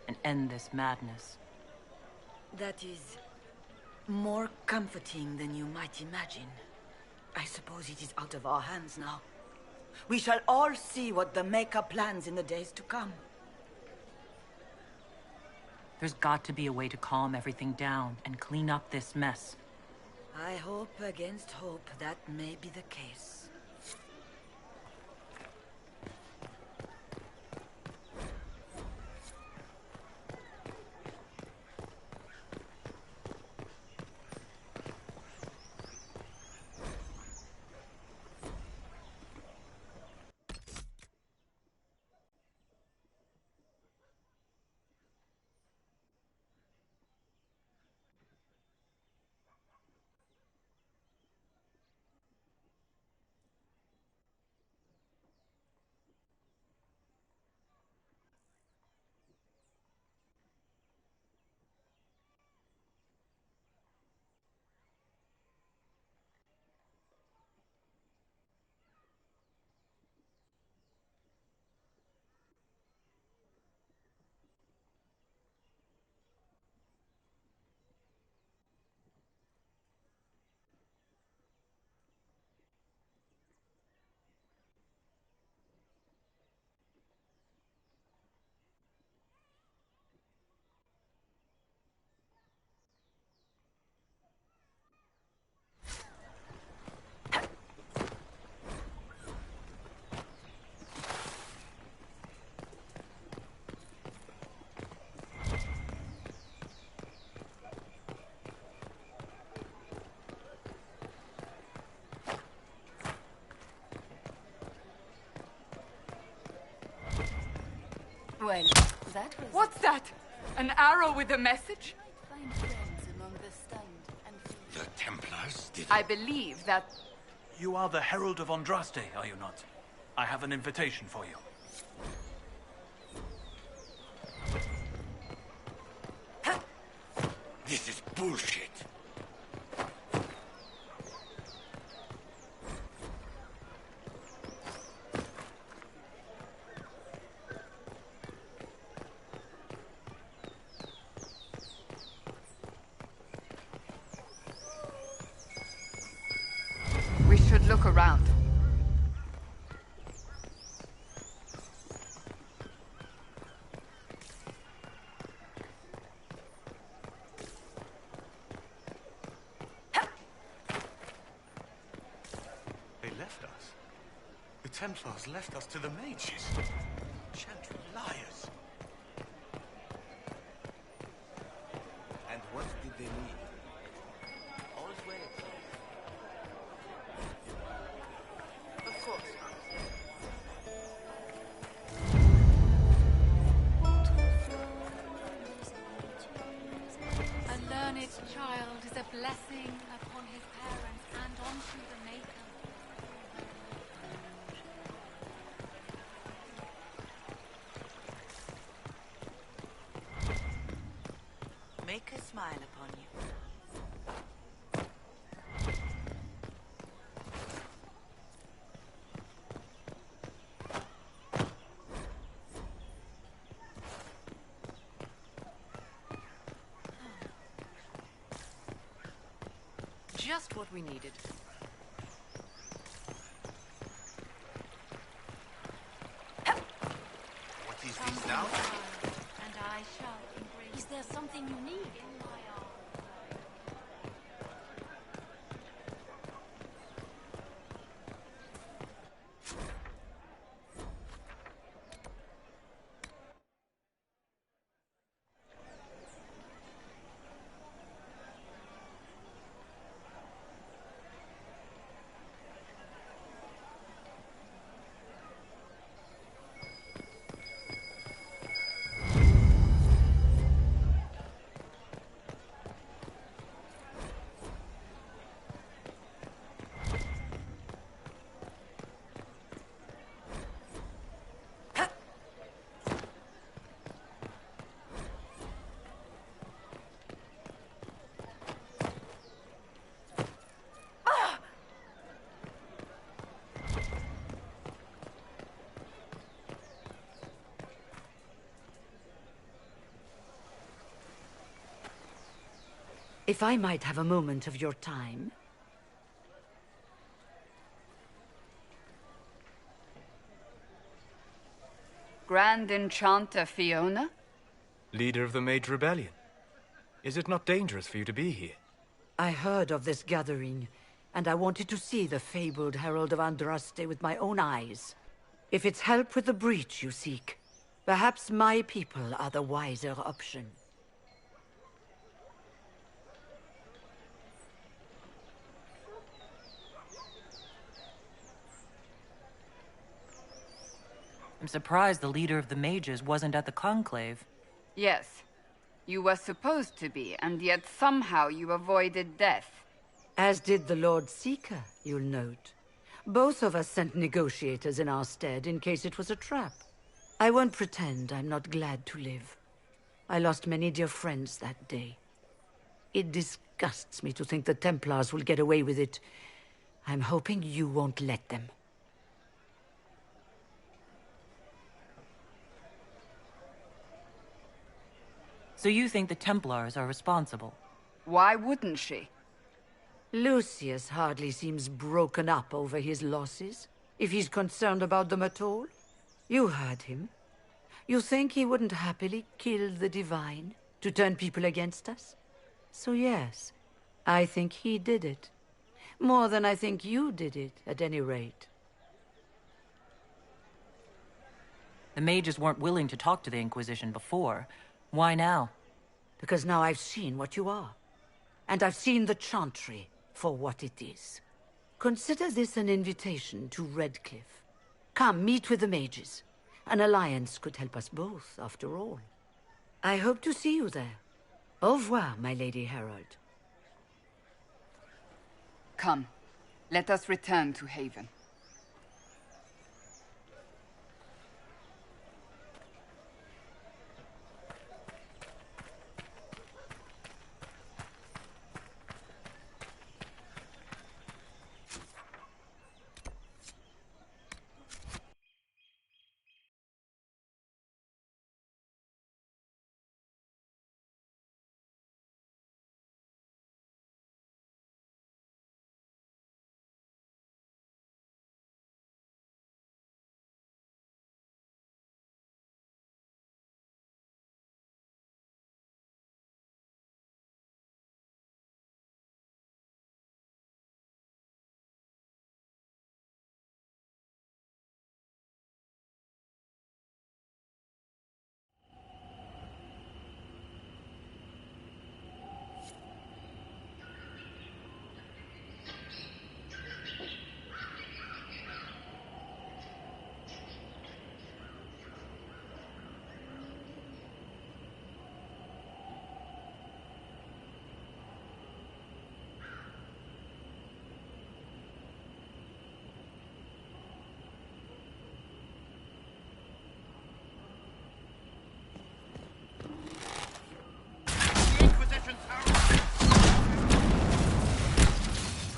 and end this madness. That is more comforting than you might imagine. I suppose it is out of our hands now. We shall all see what the Maker plans in the days to come. There's got to be a way to calm everything down and clean up this mess. I hope against hope that may be the case. Well, that was... What's that? An arrow with a message? Find friends among the stunned and... The Templars did... I believe that... You are the Herald of Andraste, are you not? I have an invitation for you. This is bullshit. We should look around. They left us. The Templars left us to the mages. Chantry liars. And what did they need? All's well. Of course. A learned child is a blessing upon his parents and onto the Maker. Make a smile upon you. Just what we needed. What is this now? And I shall embrace Is there something you need? If I might have a moment of your time. Grand Enchanter Fiona? Leader of the Mage Rebellion. Is it not dangerous for you to be here? I heard of this gathering, and I wanted to see the fabled Herald of Andraste with my own eyes. If it's help with the breach you seek, perhaps my people are the wiser option. I'm surprised the leader of the mages wasn't at the conclave. Yes. You were supposed to be, and yet somehow you avoided death. As did the Lord Seeker, you'll note. Both of us sent negotiators in our stead in case it was a trap. I won't pretend I'm not glad to live. I lost many dear friends that day. It disgusts me to think the Templars will get away with it. I'm hoping you won't let them. So you think the Templars are responsible? Why wouldn't she? Lucius hardly seems broken up over his losses, if he's concerned about them at all. You heard him. You think he wouldn't happily kill the Divine to turn people against us? So yes, I think he did it. More than I think you did it, at any rate. The mages weren't willing to talk to the Inquisition before. Why now? Because now I've seen what you are. And I've seen the Chantry for what it is. Consider this an invitation to Redcliffe. Come, meet with the mages. An alliance could help us both, after all. I hope to see you there. Au revoir, my Lady Herald. Come, let us return to Haven.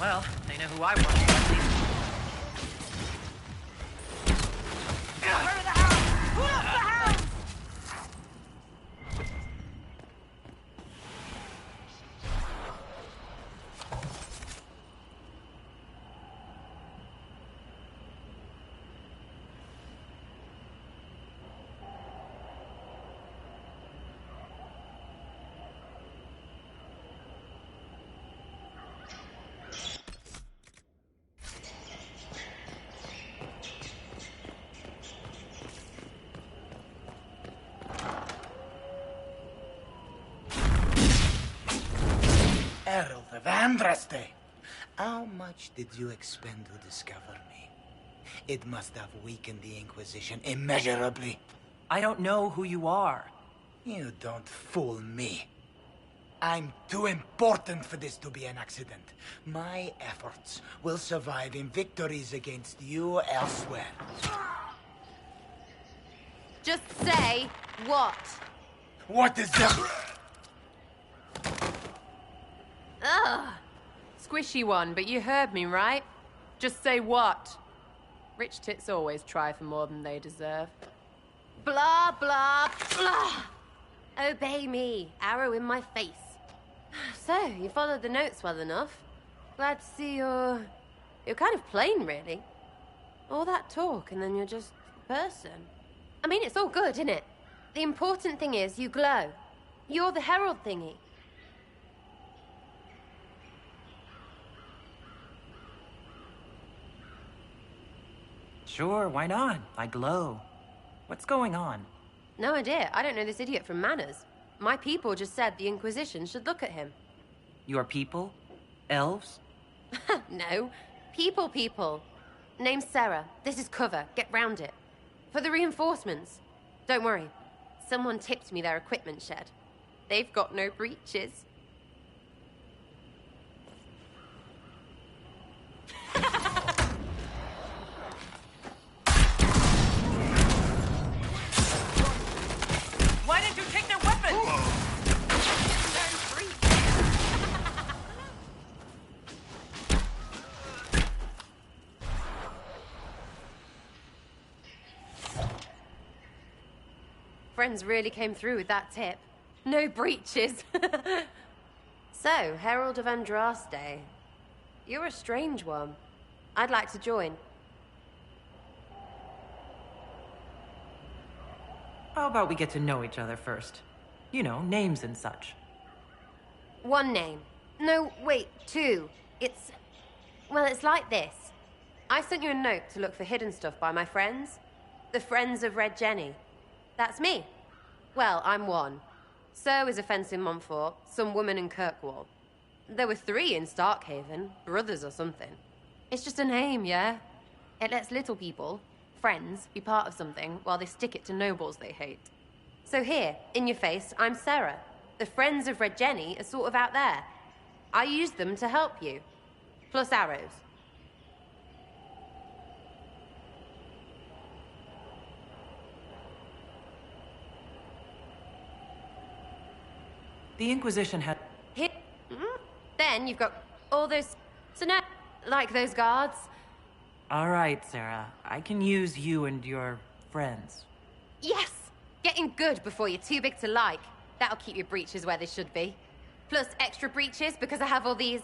Well, they know who I want, at least. Where are the hounds? Pull up the hounds! Andraste! How much did you expend to discover me? It must have weakened the Inquisition immeasurably. I don't know who you are. You don't fool me. I'm too important for this to be an accident. My efforts will survive in victories against you elsewhere. Just say what? What is that? Ugh. Squishy one, but you heard me, right? Just say what? Rich tits always try for more than they deserve. Blah, blah, blah. Obey me. Arrow in my face. So, you followed the notes well enough. Glad to see you're kind of plain, really. All that talk, and then you're just a person. I mean, it's all good, isn't it? The important thing is you glow. You're the herald thingy. Sure, why not? I glow. What's going on? No idea. I don't know this idiot from Manners. My people just said the Inquisition should look at him. Your people? Elves? No. People. Name's Sarah. This is cover. Get round it. For the reinforcements. Don't worry. Someone tipped me their equipment shed. They've got no breaches. Why did you take their weapons? Friends really came through with that tip. No breaches. So, Herald of Andraste. You're a strange one. I'd like to join. How about we get to know each other first? You know, names and such. One name. No, wait, two. Well, it's like this. I sent you a note to look for hidden stuff by my friends. The Friends of Red Jenny. That's me. Well, I'm one. So is a fence in Montfort, some woman in Kirkwall. There were 3 in Starkhaven, brothers or something. It's just a name, yeah? It lets little people, friends, be part of something while they stick it to nobles they hate. So here, in your face, I'm Sarah. The Friends of Red Jenny are sort of out there. I used them to help you. Plus arrows. The Inquisition had... Here. Then you've got all those... So now, like those guards. All right, Sarah. I can use you and your friends. Yes! Getting good before you're too big to like. That'll keep your breeches where they should be. Plus extra breeches because I have all these...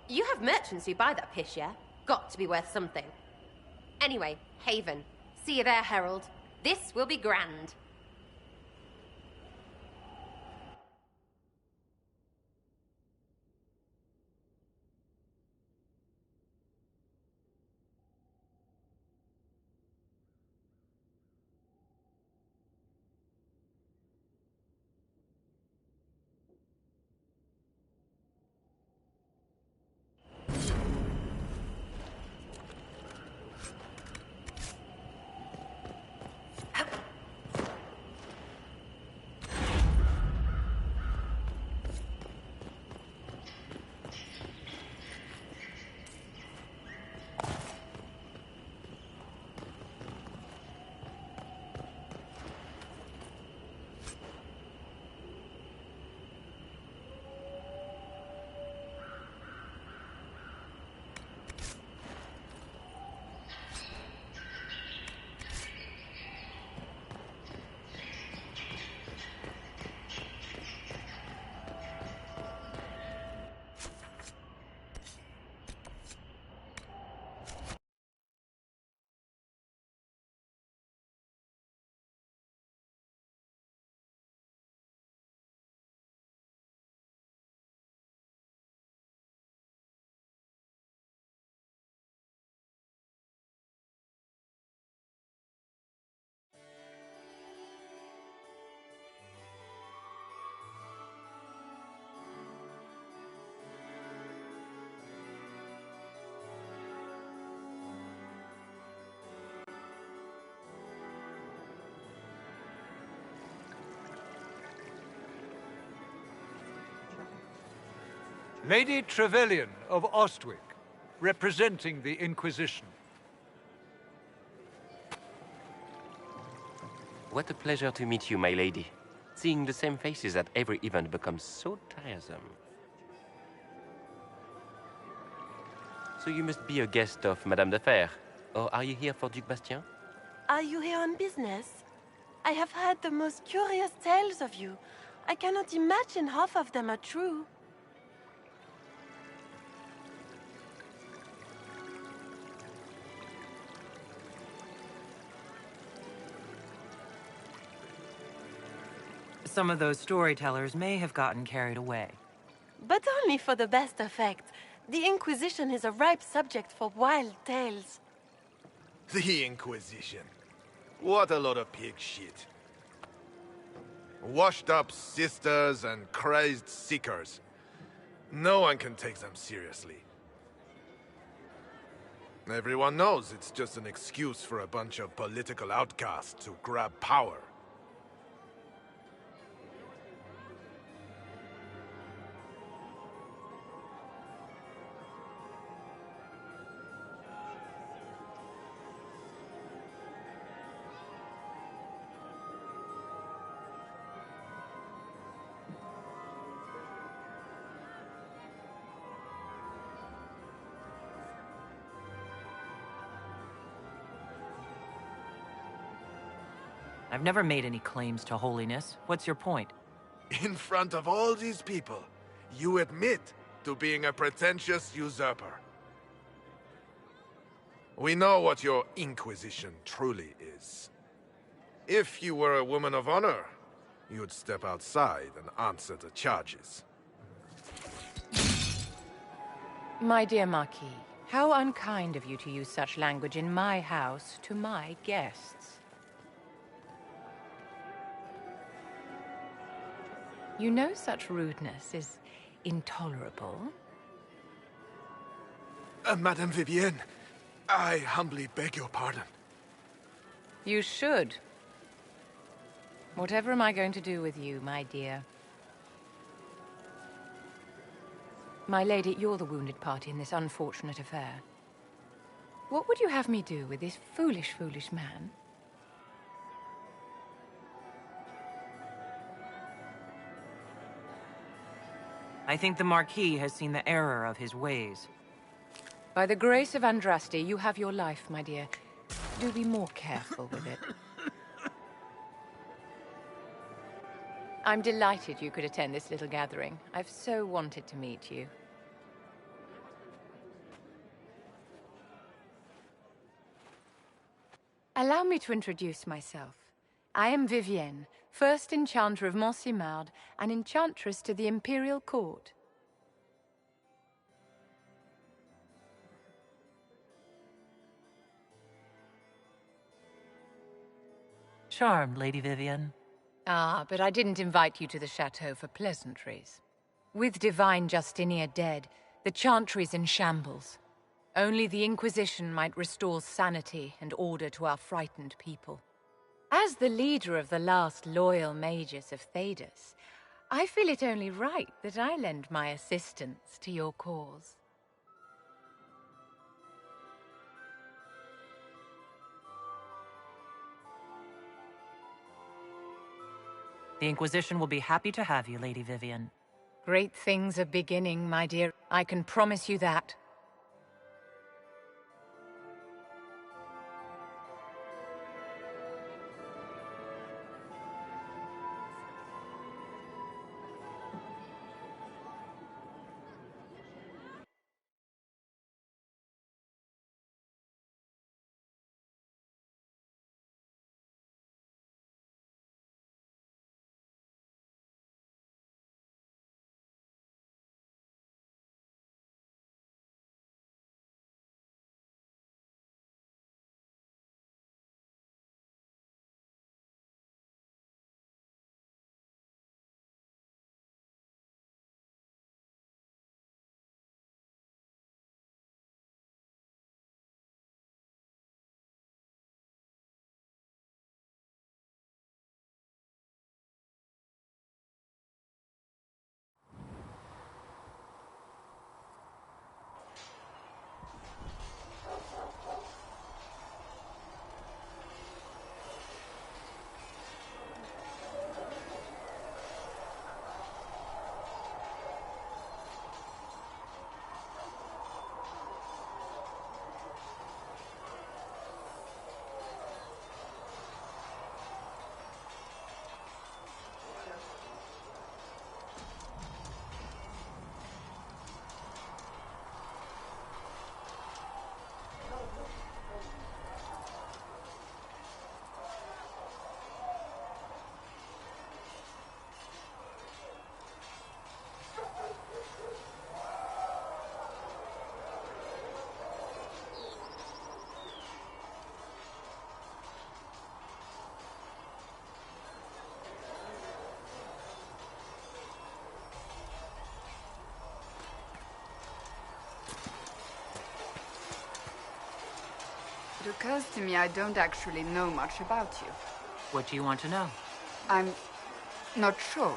You have merchants who buy that piss, yeah? Got to be worth something. Anyway, Haven. See you there, Herald. This will be grand. Lady Trevelyan of Ostwick, representing the Inquisition. What a pleasure to meet you, my lady. Seeing the same faces at every event becomes so tiresome. So you must be a guest of Madame de Fer, or are you here for Duc Bastien? Are you here on business? I have heard the most curious tales of you. I cannot imagine half of them are true. Some of those storytellers may have gotten carried away. But only for the best effect. The Inquisition is a ripe subject for wild tales. The Inquisition. What a lot of pig shit. Washed-up sisters and crazed seekers. No one can take them seriously. Everyone knows it's just an excuse for a bunch of political outcasts to grab power. I've never made any claims to holiness. What's your point? In front of all these people, you admit to being a pretentious usurper. We know what your Inquisition truly is. If you were a woman of honor, you'd step outside and answer the charges. My dear Marquis, how unkind of you to use such language in my house to my guests. You know such rudeness is intolerable. Madame Vivienne, I humbly beg your pardon. You should. Whatever am I going to do with you, my dear? My lady, you're the wounded party in this unfortunate affair. What would you have me do with this foolish, foolish man? I think the Marquis has seen the error of his ways. By the grace of Andraste, you have your life, my dear. Do be more careful with it. I'm delighted you could attend this little gathering. I've so wanted to meet you. Allow me to introduce myself. I am Vivienne, first Enchanter of Montsimmard and Enchantress to the Imperial Court. Charmed, Lady Vivienne. Ah, but I didn't invite you to the chateau for pleasantries. With Divine Justinia dead, the Chantry's in shambles. Only the Inquisition might restore sanity and order to our frightened people. As the leader of the last loyal mages of Thedas, I feel it only right that I lend my assistance to your cause. The Inquisition will be happy to have you, Lady Vivienne. Great things are beginning, my dear. I can promise you that. It occurs to me I don't actually know much about you. What do you want to know? I'm not sure.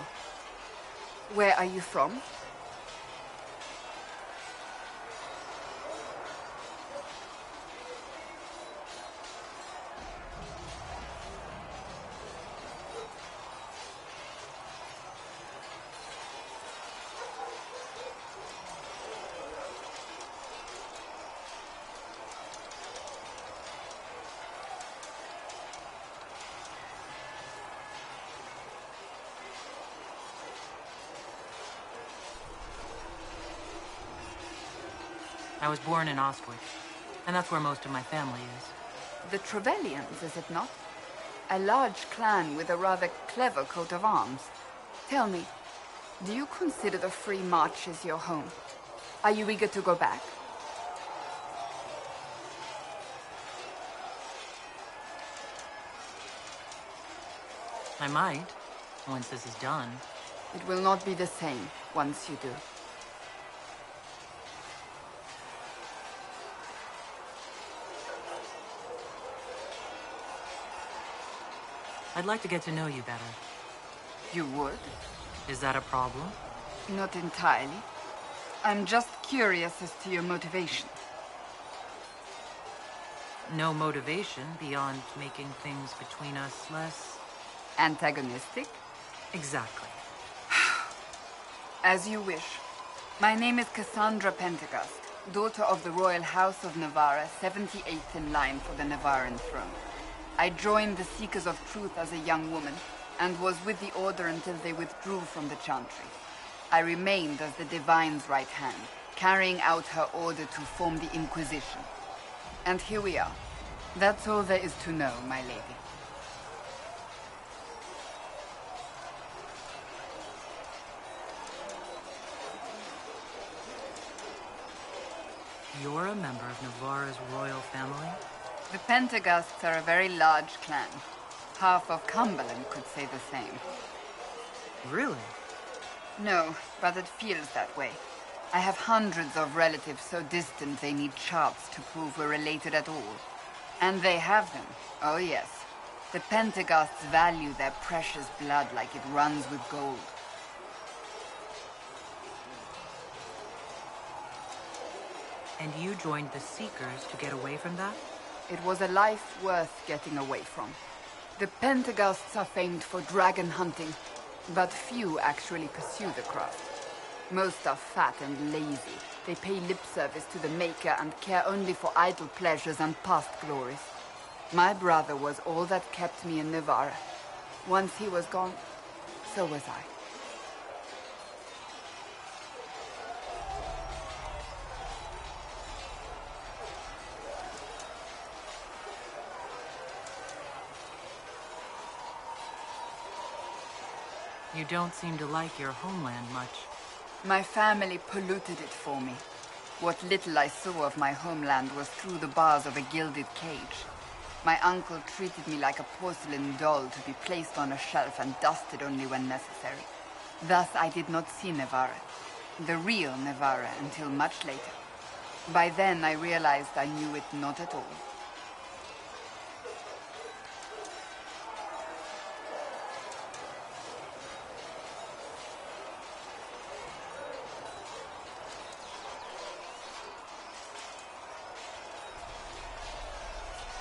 Where are you from? I was born in Ostwick, and that's where most of my family is. The Trevellians, is it not? A large clan with a rather clever coat of arms. Tell me, do you consider the Free Marches your home? Are you eager to go back? I might, once this is done. It will not be the same once you do. I'd like to get to know you better. You would? Is that a problem? Not entirely. I'm just curious as to your motivation. No motivation beyond making things between us less... antagonistic? Exactly. As you wish. My name is Cassandra Pentegast, daughter of the Royal House of Navarra, 78th in line for the Navarran throne. I joined the Seekers of Truth as a young woman, and was with the Order until they withdrew from the Chantry. I remained as the Divine's right hand, carrying out her order to form the Inquisition. And here we are. That's all there is to know, my lady. You're a member of Navarra's royal family? The Pentegasts are a very large clan. Half of Cumberland could say the same. Really? No, but it feels that way. I have hundreds of relatives so distant they need charts to prove we're related at all. And they have them. Oh yes. The Pentegasts value their precious blood like it runs with gold. And you joined the Seekers to get away from that? It was a life worth getting away from. The Pentegasts are famed for dragon hunting, but few actually pursue the craft. Most are fat and lazy. They pay lip service to the Maker and care only for idle pleasures and past glories. My brother was all that kept me in Navarra. Once he was gone, so was I. You don't seem to like your homeland much. My family polluted it for me. What little I saw of my homeland was through the bars of a gilded cage. My uncle treated me like a porcelain doll to be placed on a shelf and dusted only when necessary. Thus I did not see Navarra, the real Navarra, until much later. By then I realized I knew it not at all.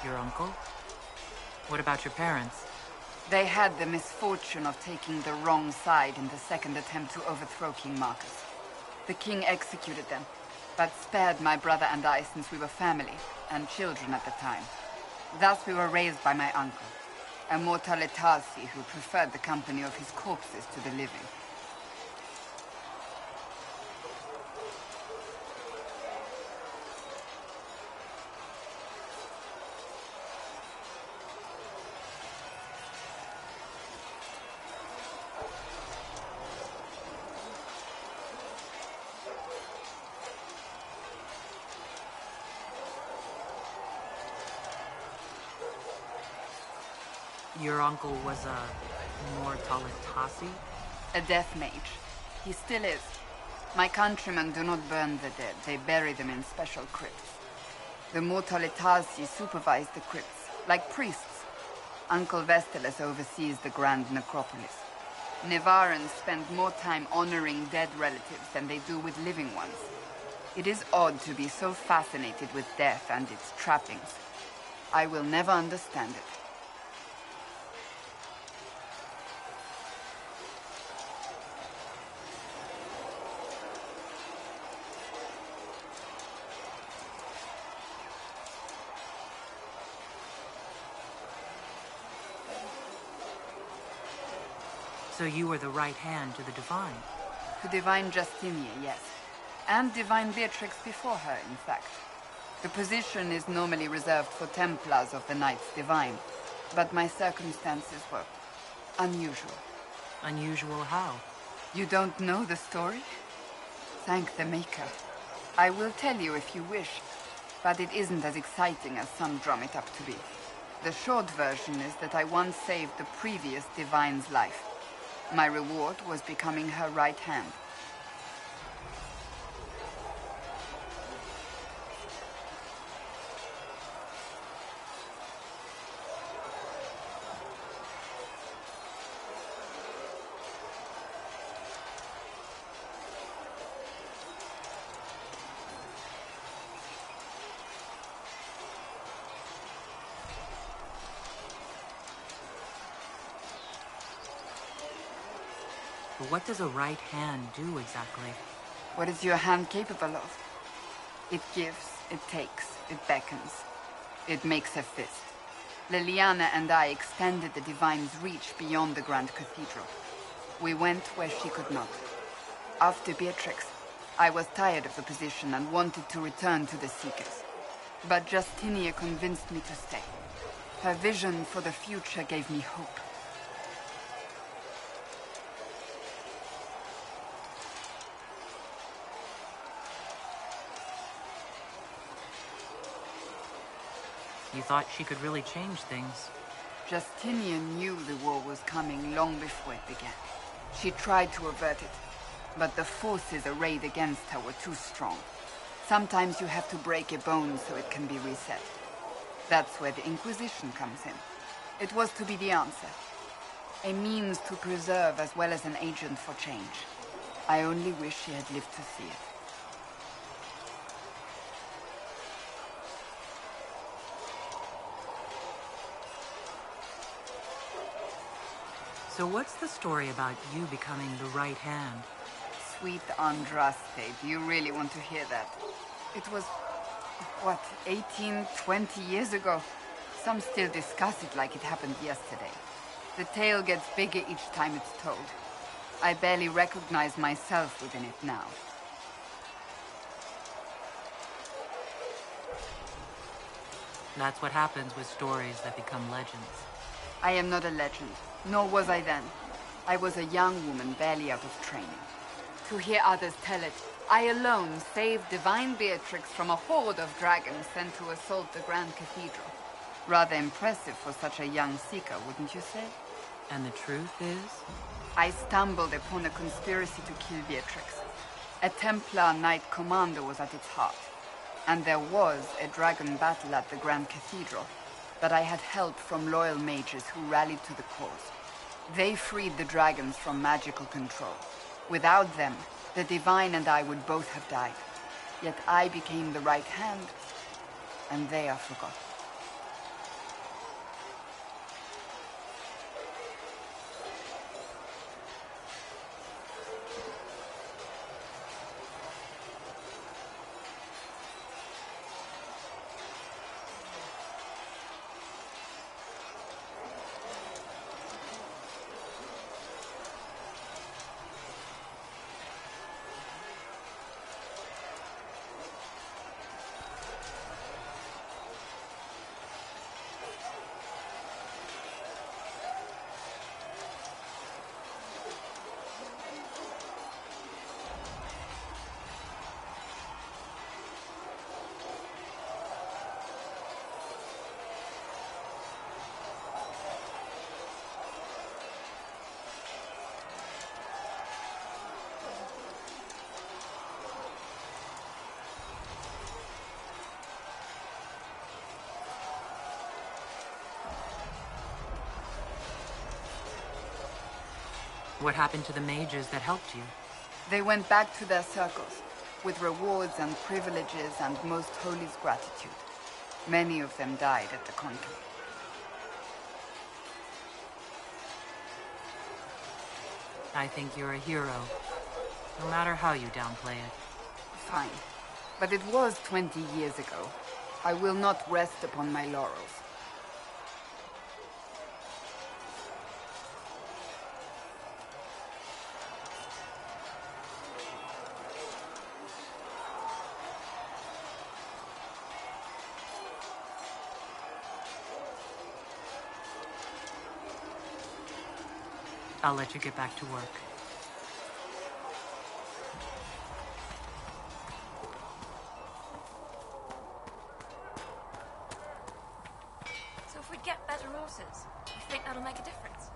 Your uncle? What about your parents? They had the misfortune of taking the wrong side in the second attempt to overthrow King Marcus. The king executed them, but spared my brother and I since we were family, and children at the time. Thus we were raised by my uncle, a mortale Tarsi who preferred the company of his corpses to the living. Your uncle was a mortale Tarsi? A death mage. He still is. My countrymen do not burn the dead. They bury them in special crypts. The Mortalitasi supervise the crypts, like priests. Uncle Vestalis oversees the Grand Necropolis. Nevarans spend more time honoring dead relatives than they do with living ones. It is odd to be so fascinated with death and its trappings. I will never understand it. So you were the right hand to the Divine? To Divine Justinia, yes. And Divine Beatrix before her, in fact. The position is normally reserved for Templars of the Knights Divine, but my circumstances were unusual. Unusual how? You don't know the story? Thank the Maker. I will tell you if you wish, but it isn't as exciting as some drum it up to be. The short version is that I once saved the previous Divine's life. My reward was becoming her right hand. But what does a right hand do exactly? What is your hand capable of? It gives, it takes, it beckons. It makes a fist. Liliana and I extended the Divine's reach beyond the Grand Cathedral. We went where she could not. After Beatrix, I was tired of the position and wanted to return to the Seekers. But Justinia convinced me to stay. Her vision for the future gave me hope. You thought she could really change things. Justinian knew the war was coming long before it began. She tried to avert it, but the forces arrayed against her were too strong. Sometimes you have to break a bone so it can be reset. That's where the Inquisition comes in. It was to be the answer. A means to preserve as well as an agent for change. I only wish she had lived to see it. So what's the story about you becoming the right hand? Sweet Andraste, do you really want to hear that? It was, what, 18, 20 years ago? Some still discuss it like it happened yesterday. The tale gets bigger each time it's told. I barely recognize myself within it now. That's what happens with stories that become legends. I am not a legend, nor was I then. I was a young woman barely out of training. To hear others tell it, I alone saved Divine Beatrix from a horde of dragons sent to assault the Grand Cathedral. Rather impressive for such a young seeker, wouldn't you say? And the truth is? I stumbled upon a conspiracy to kill Beatrix. A Templar Knight Commander was at its heart. And there was a dragon battle at the Grand Cathedral. But I had help from loyal mages who rallied to the cause. They freed the dragons from magical control. Without them, the Divine and I would both have died. Yet I became the right hand, and they are forgotten. What happened to the mages that helped you? They went back to their circles, with rewards and privileges and Most Holy's gratitude. Many of them died at the conclave. I think you're a hero, no matter how you downplay it. Fine. But it was 20 years ago. I will not rest upon my laurels. I'll let you get back to work. So if we get better horses, you think that'll make a difference?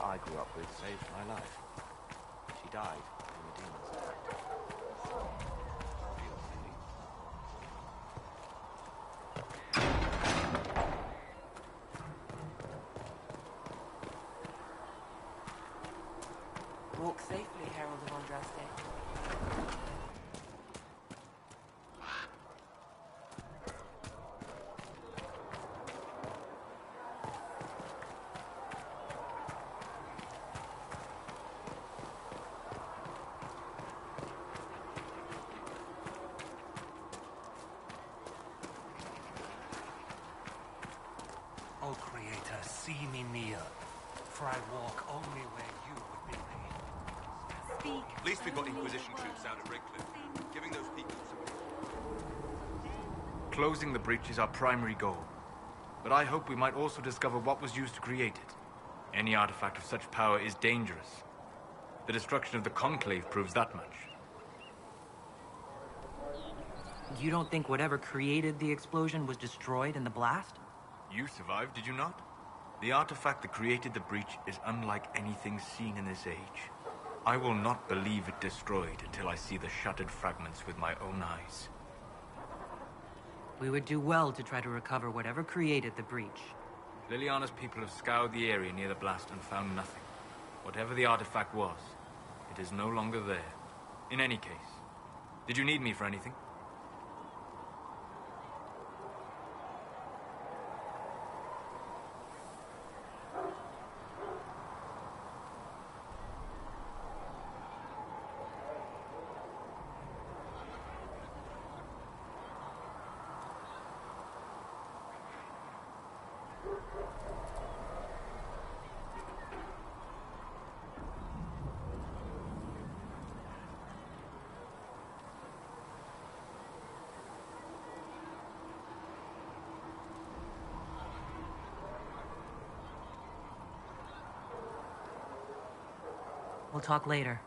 I grew up with saved my life. She died in the demon's attack. Walk safely, Herald of Andraste. O Creator, see me near, for I walk only where you would bid me. Speak. At least we've got Inquisition troops down at Redcliffe, giving those people some... Closing the breach is our primary goal. But I hope we might also discover what was used to create it. Any artifact of such power is dangerous. The destruction of the Conclave proves that much. You don't think whatever created the explosion was destroyed in the blast? You survived, did you not? The artifact that created the breach is unlike anything seen in this age. I will not believe it destroyed until I see the shattered fragments with my own eyes. We would do well to try to recover whatever created the breach. Liliana's people have scoured the area near the blast and found nothing. Whatever the artifact was, it is no longer there. In any case, did you need me for anything? We'll talk later.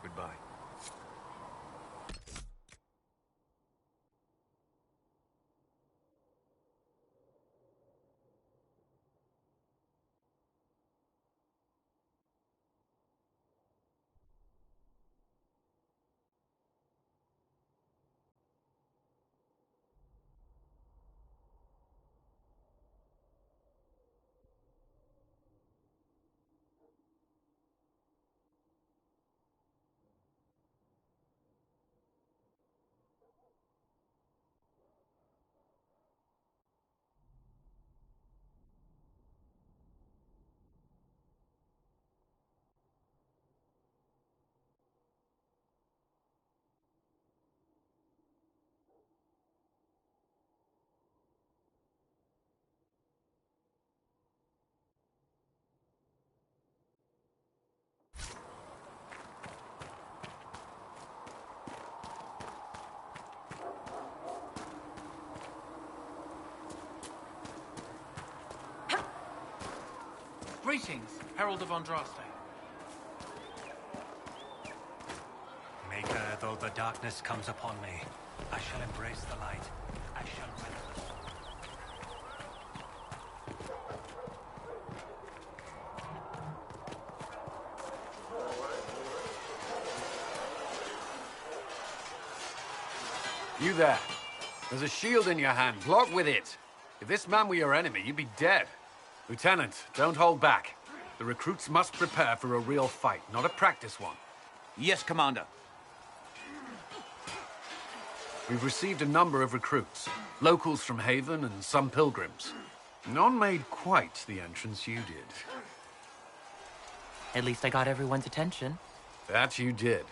Goodbye. Greetings, Herald of Andraste. Maker, though the darkness comes upon me, I shall embrace the light. I shall weather the storm. You there. There's a shield in your hand. Block with it. If this man were your enemy, you'd be dead. Lieutenant, don't hold back. The recruits must prepare for a real fight, not a practice one. Yes, Commander. We've received a number of recruits. Locals from Haven and some pilgrims. None made quite the entrance you did. At least I got everyone's attention. That you did.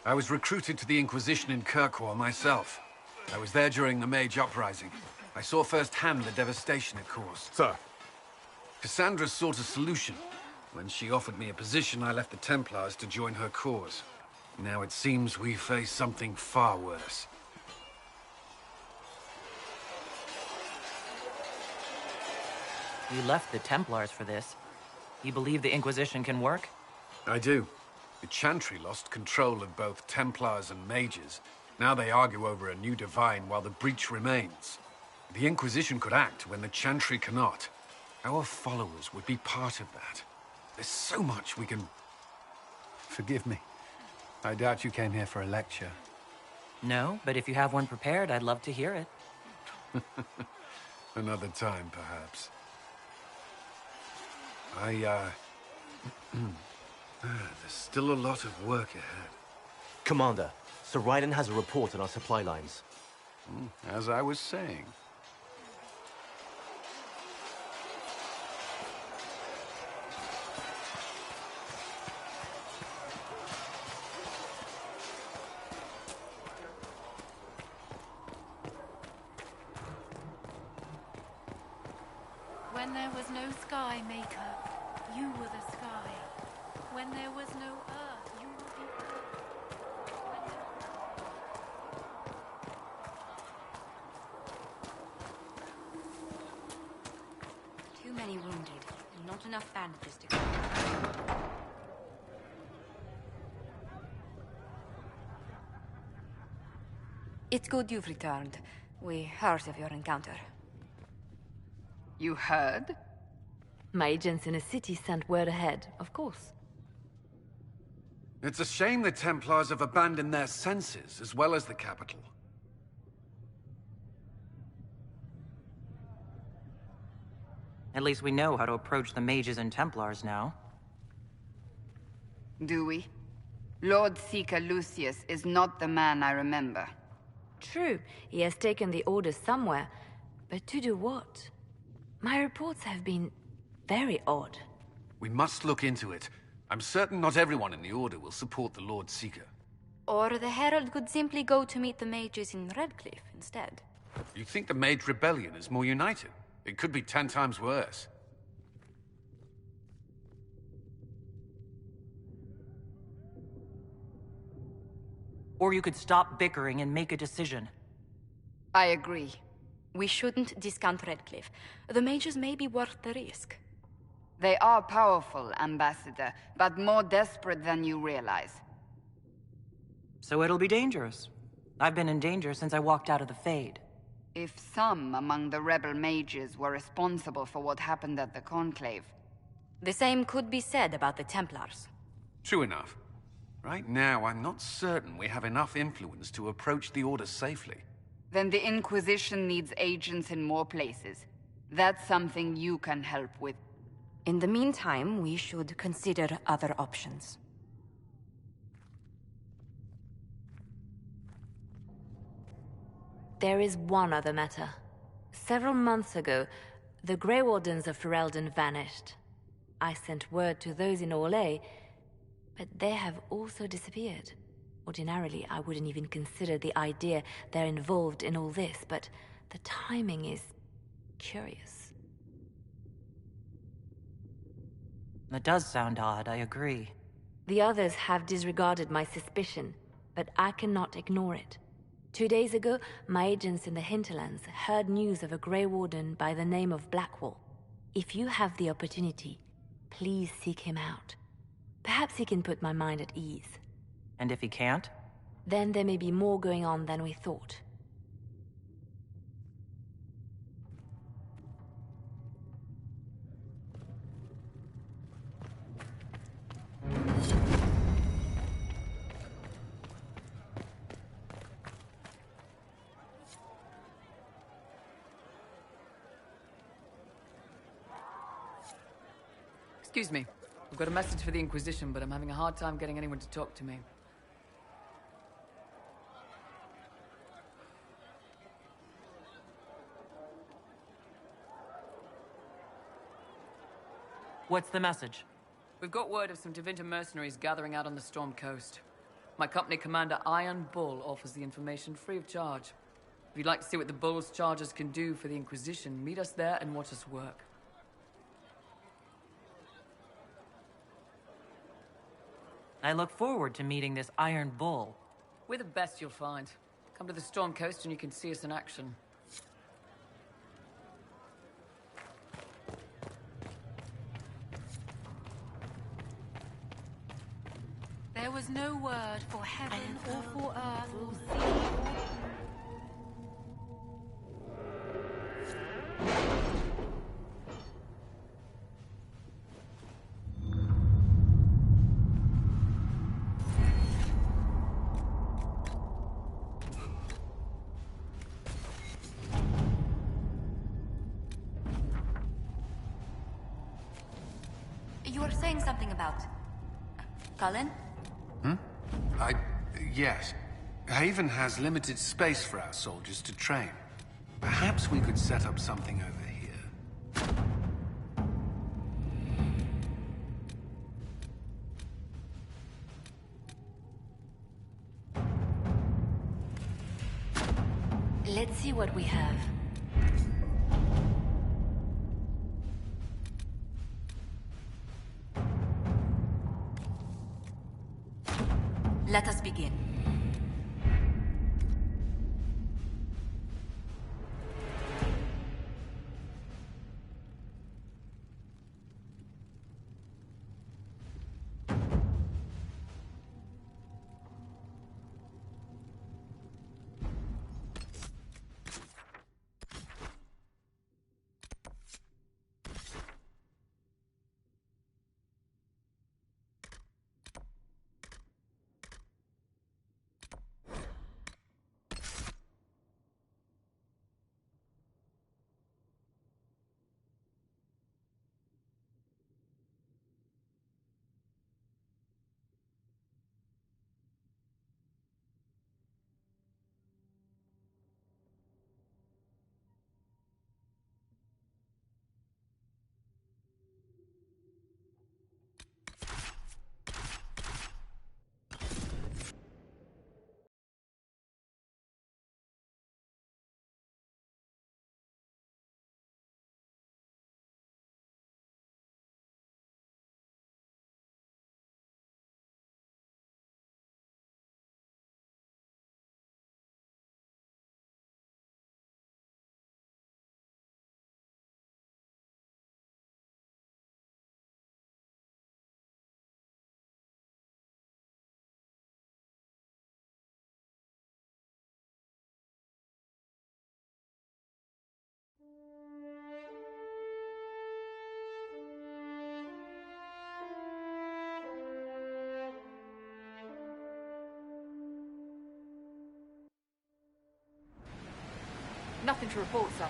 I was recruited to the Inquisition in Kirkwall myself. I was there during the Mage Uprising. I saw firsthand the devastation it caused. Sir. Cassandra sought a solution. When she offered me a position, I left the Templars to join her cause. Now it seems we face something far worse. You left the Templars for this. You believe the Inquisition can work? I do. The Chantry lost control of both Templars and Mages. Now they argue over a new Divine while the breach remains. The Inquisition could act when the Chantry cannot. Our followers would be part of that. There's so much we can... Forgive me. I doubt you came here for a lecture. No, but if you have one prepared, I'd love to hear it. Another time, perhaps. There's still a lot of work ahead. Commander, Sir Ryden has a report on our supply lines. As I was saying. When there was no sky, Maker, you were the sky. When there was no earth, you were the earth. Too many wounded, and not enough bandages to go. It's good you've returned. We heard of your encounter. You heard? My agents in a city sent word ahead, of course. It's a shame the Templars have abandoned their senses, as well as the capital. At least we know how to approach the Mages and Templars now. Do we? Lord Seeker Lucius is not the man I remember. True, he has taken the Order somewhere, but to do what? My reports have been very odd. We must look into it. I'm certain not everyone in the Order will support the Lord Seeker. Or the Herald could simply go to meet the mages in Redcliffe instead. You think the Mage Rebellion is more united? It could be 10 times worse. Or you could stop bickering and make a decision. I agree. We shouldn't discount Redcliffe. The mages may be worth the risk. They are powerful, Ambassador, but more desperate than you realize. So it'll be dangerous. I've been in danger since I walked out of the Fade. If some among the rebel mages were responsible for what happened at the Conclave... The same could be said about the Templars. True enough. Right now, I'm not certain we have enough influence to approach the Order safely. Then the Inquisition needs agents in more places. That's something you can help with. In the meantime, we should consider other options. There is one other matter. Several months ago, the Grey Wardens of Ferelden vanished. I sent word to those in Orlais, but they have also disappeared. Ordinarily, I wouldn't even consider the idea they're involved in all this, but the timing is curious. That does sound odd, I agree. The others have disregarded my suspicion, but I cannot ignore it. 2 days ago, my agents in the hinterlands heard news of a Grey Warden by the name of Blackwall. If you have the opportunity, Please seek him out. Perhaps he can put my mind at ease. And if he can't? Then there may be more going on than we thought. Excuse me. I've got a message for the Inquisition, but I'm having a hard time getting anyone to talk to me. What's the message? We've got word of some Tevinter mercenaries gathering out on the Storm Coast. My company commander, Iron Bull, offers the information free of charge. If you'd like to see what the Bull's charges can do for the Inquisition, meet us there and watch us work. I look forward to meeting this Iron Bull. We're the best you'll find. Come to the Storm Coast and you can see us in action. There was no word for heaven or for earth or sea. You were saying something about... Cullen? Yes. Haven has limited space for our soldiers to train. Perhaps we could set up something over here. Let's see what we have. Let us begin. Nothing to report, sir.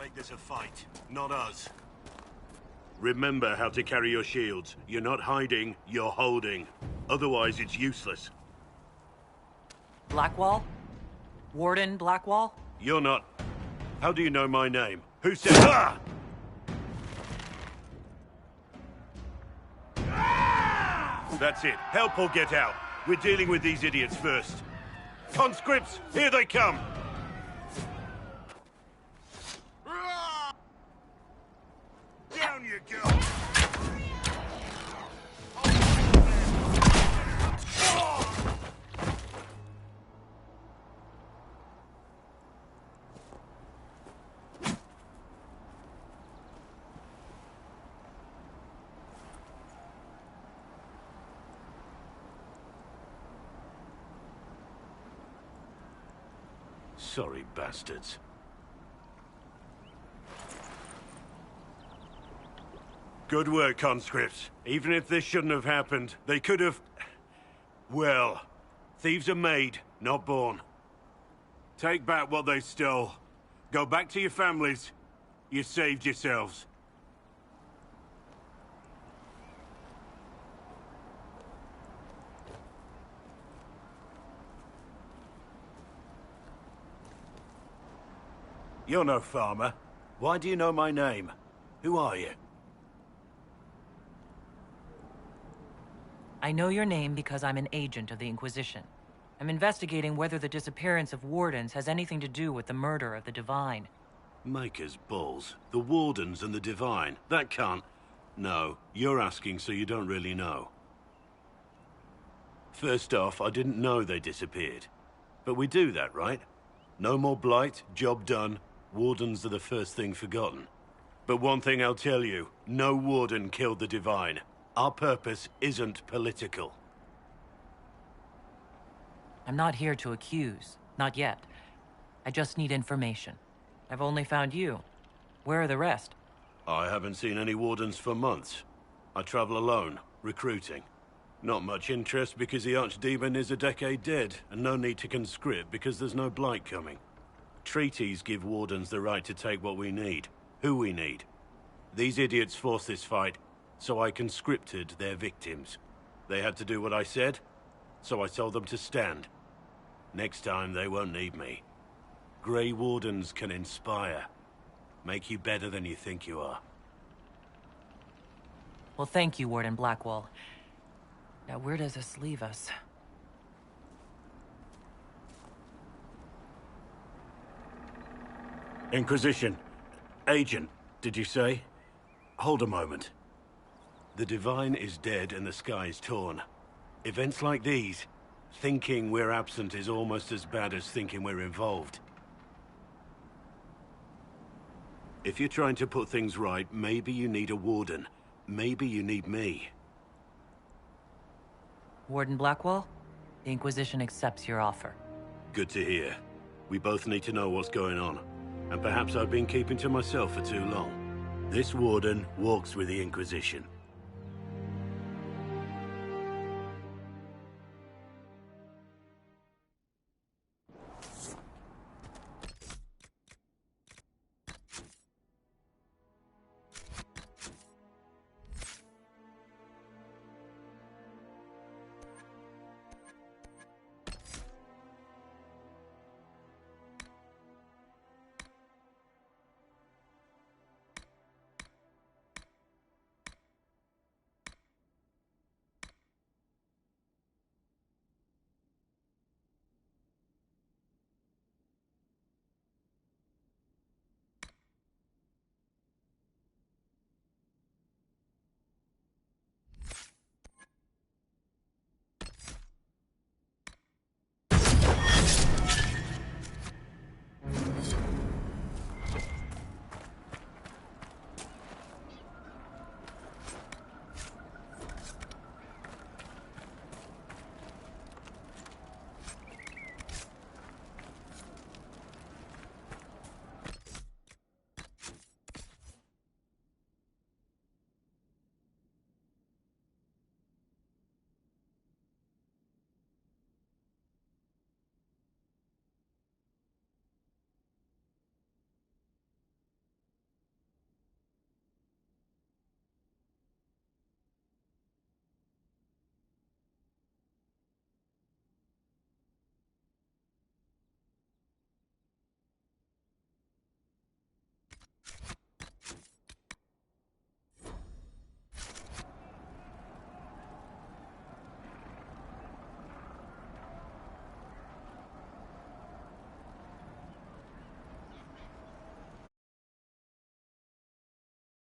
make this a fight, not us. Remember how to carry your shields. You're not hiding, you're holding. Otherwise, it's useless. Blackwall? Warden Blackwall? You're not... How do you know my name? Who said... Ah! That's it. Help or get out. We're dealing with these idiots first. Conscripts, here they come! Down you go! Sorry, bastards. Good work, conscripts. Even if this shouldn't have happened, they could have... Well, thieves are made, not born. Take back what they stole. Go back to your families. You saved yourselves. You're no farmer. Why do you know my name? Who are you? I know your name because I'm an agent of the Inquisition. I'm investigating whether the disappearance of Wardens has anything to do with the murder of the Divine. Maker's balls. The Wardens and the Divine. That can't... No, you're asking so you don't really know. First off, I didn't know they disappeared. But we do that, right? No more blight, job done. Wardens are the first thing forgotten. But one thing I'll tell you, no Warden killed the Divine. Our purpose isn't political. I'm not here to accuse. Not yet. I just need information. I've only found you. Where are the rest? I haven't seen any Wardens for months. I travel alone, recruiting. Not much interest because the Archdemon is a decade dead, and no need to conscript because there's no blight coming. Treaties give Wardens the right to take what we need, who we need. These idiots forced this fight, so I conscripted their victims. They had to do what I said, so I told them to stand. Next time, they won't need me. Grey Wardens can inspire. Make you better than you think you are. Well, thank you, Warden Blackwall. Now, where does this leave us? Inquisition. Agent, did you say? Hold a moment. The Divine is dead and the sky is torn. Events like these, thinking we're absent is almost as bad as thinking we're involved. If you're trying to put things right, maybe you need a Warden. Maybe you need me. Warden Blackwall, the Inquisition accepts your offer. Good to hear. We both need to know what's going on. And perhaps I've been keeping to myself for too long. This Warden walks with the Inquisition.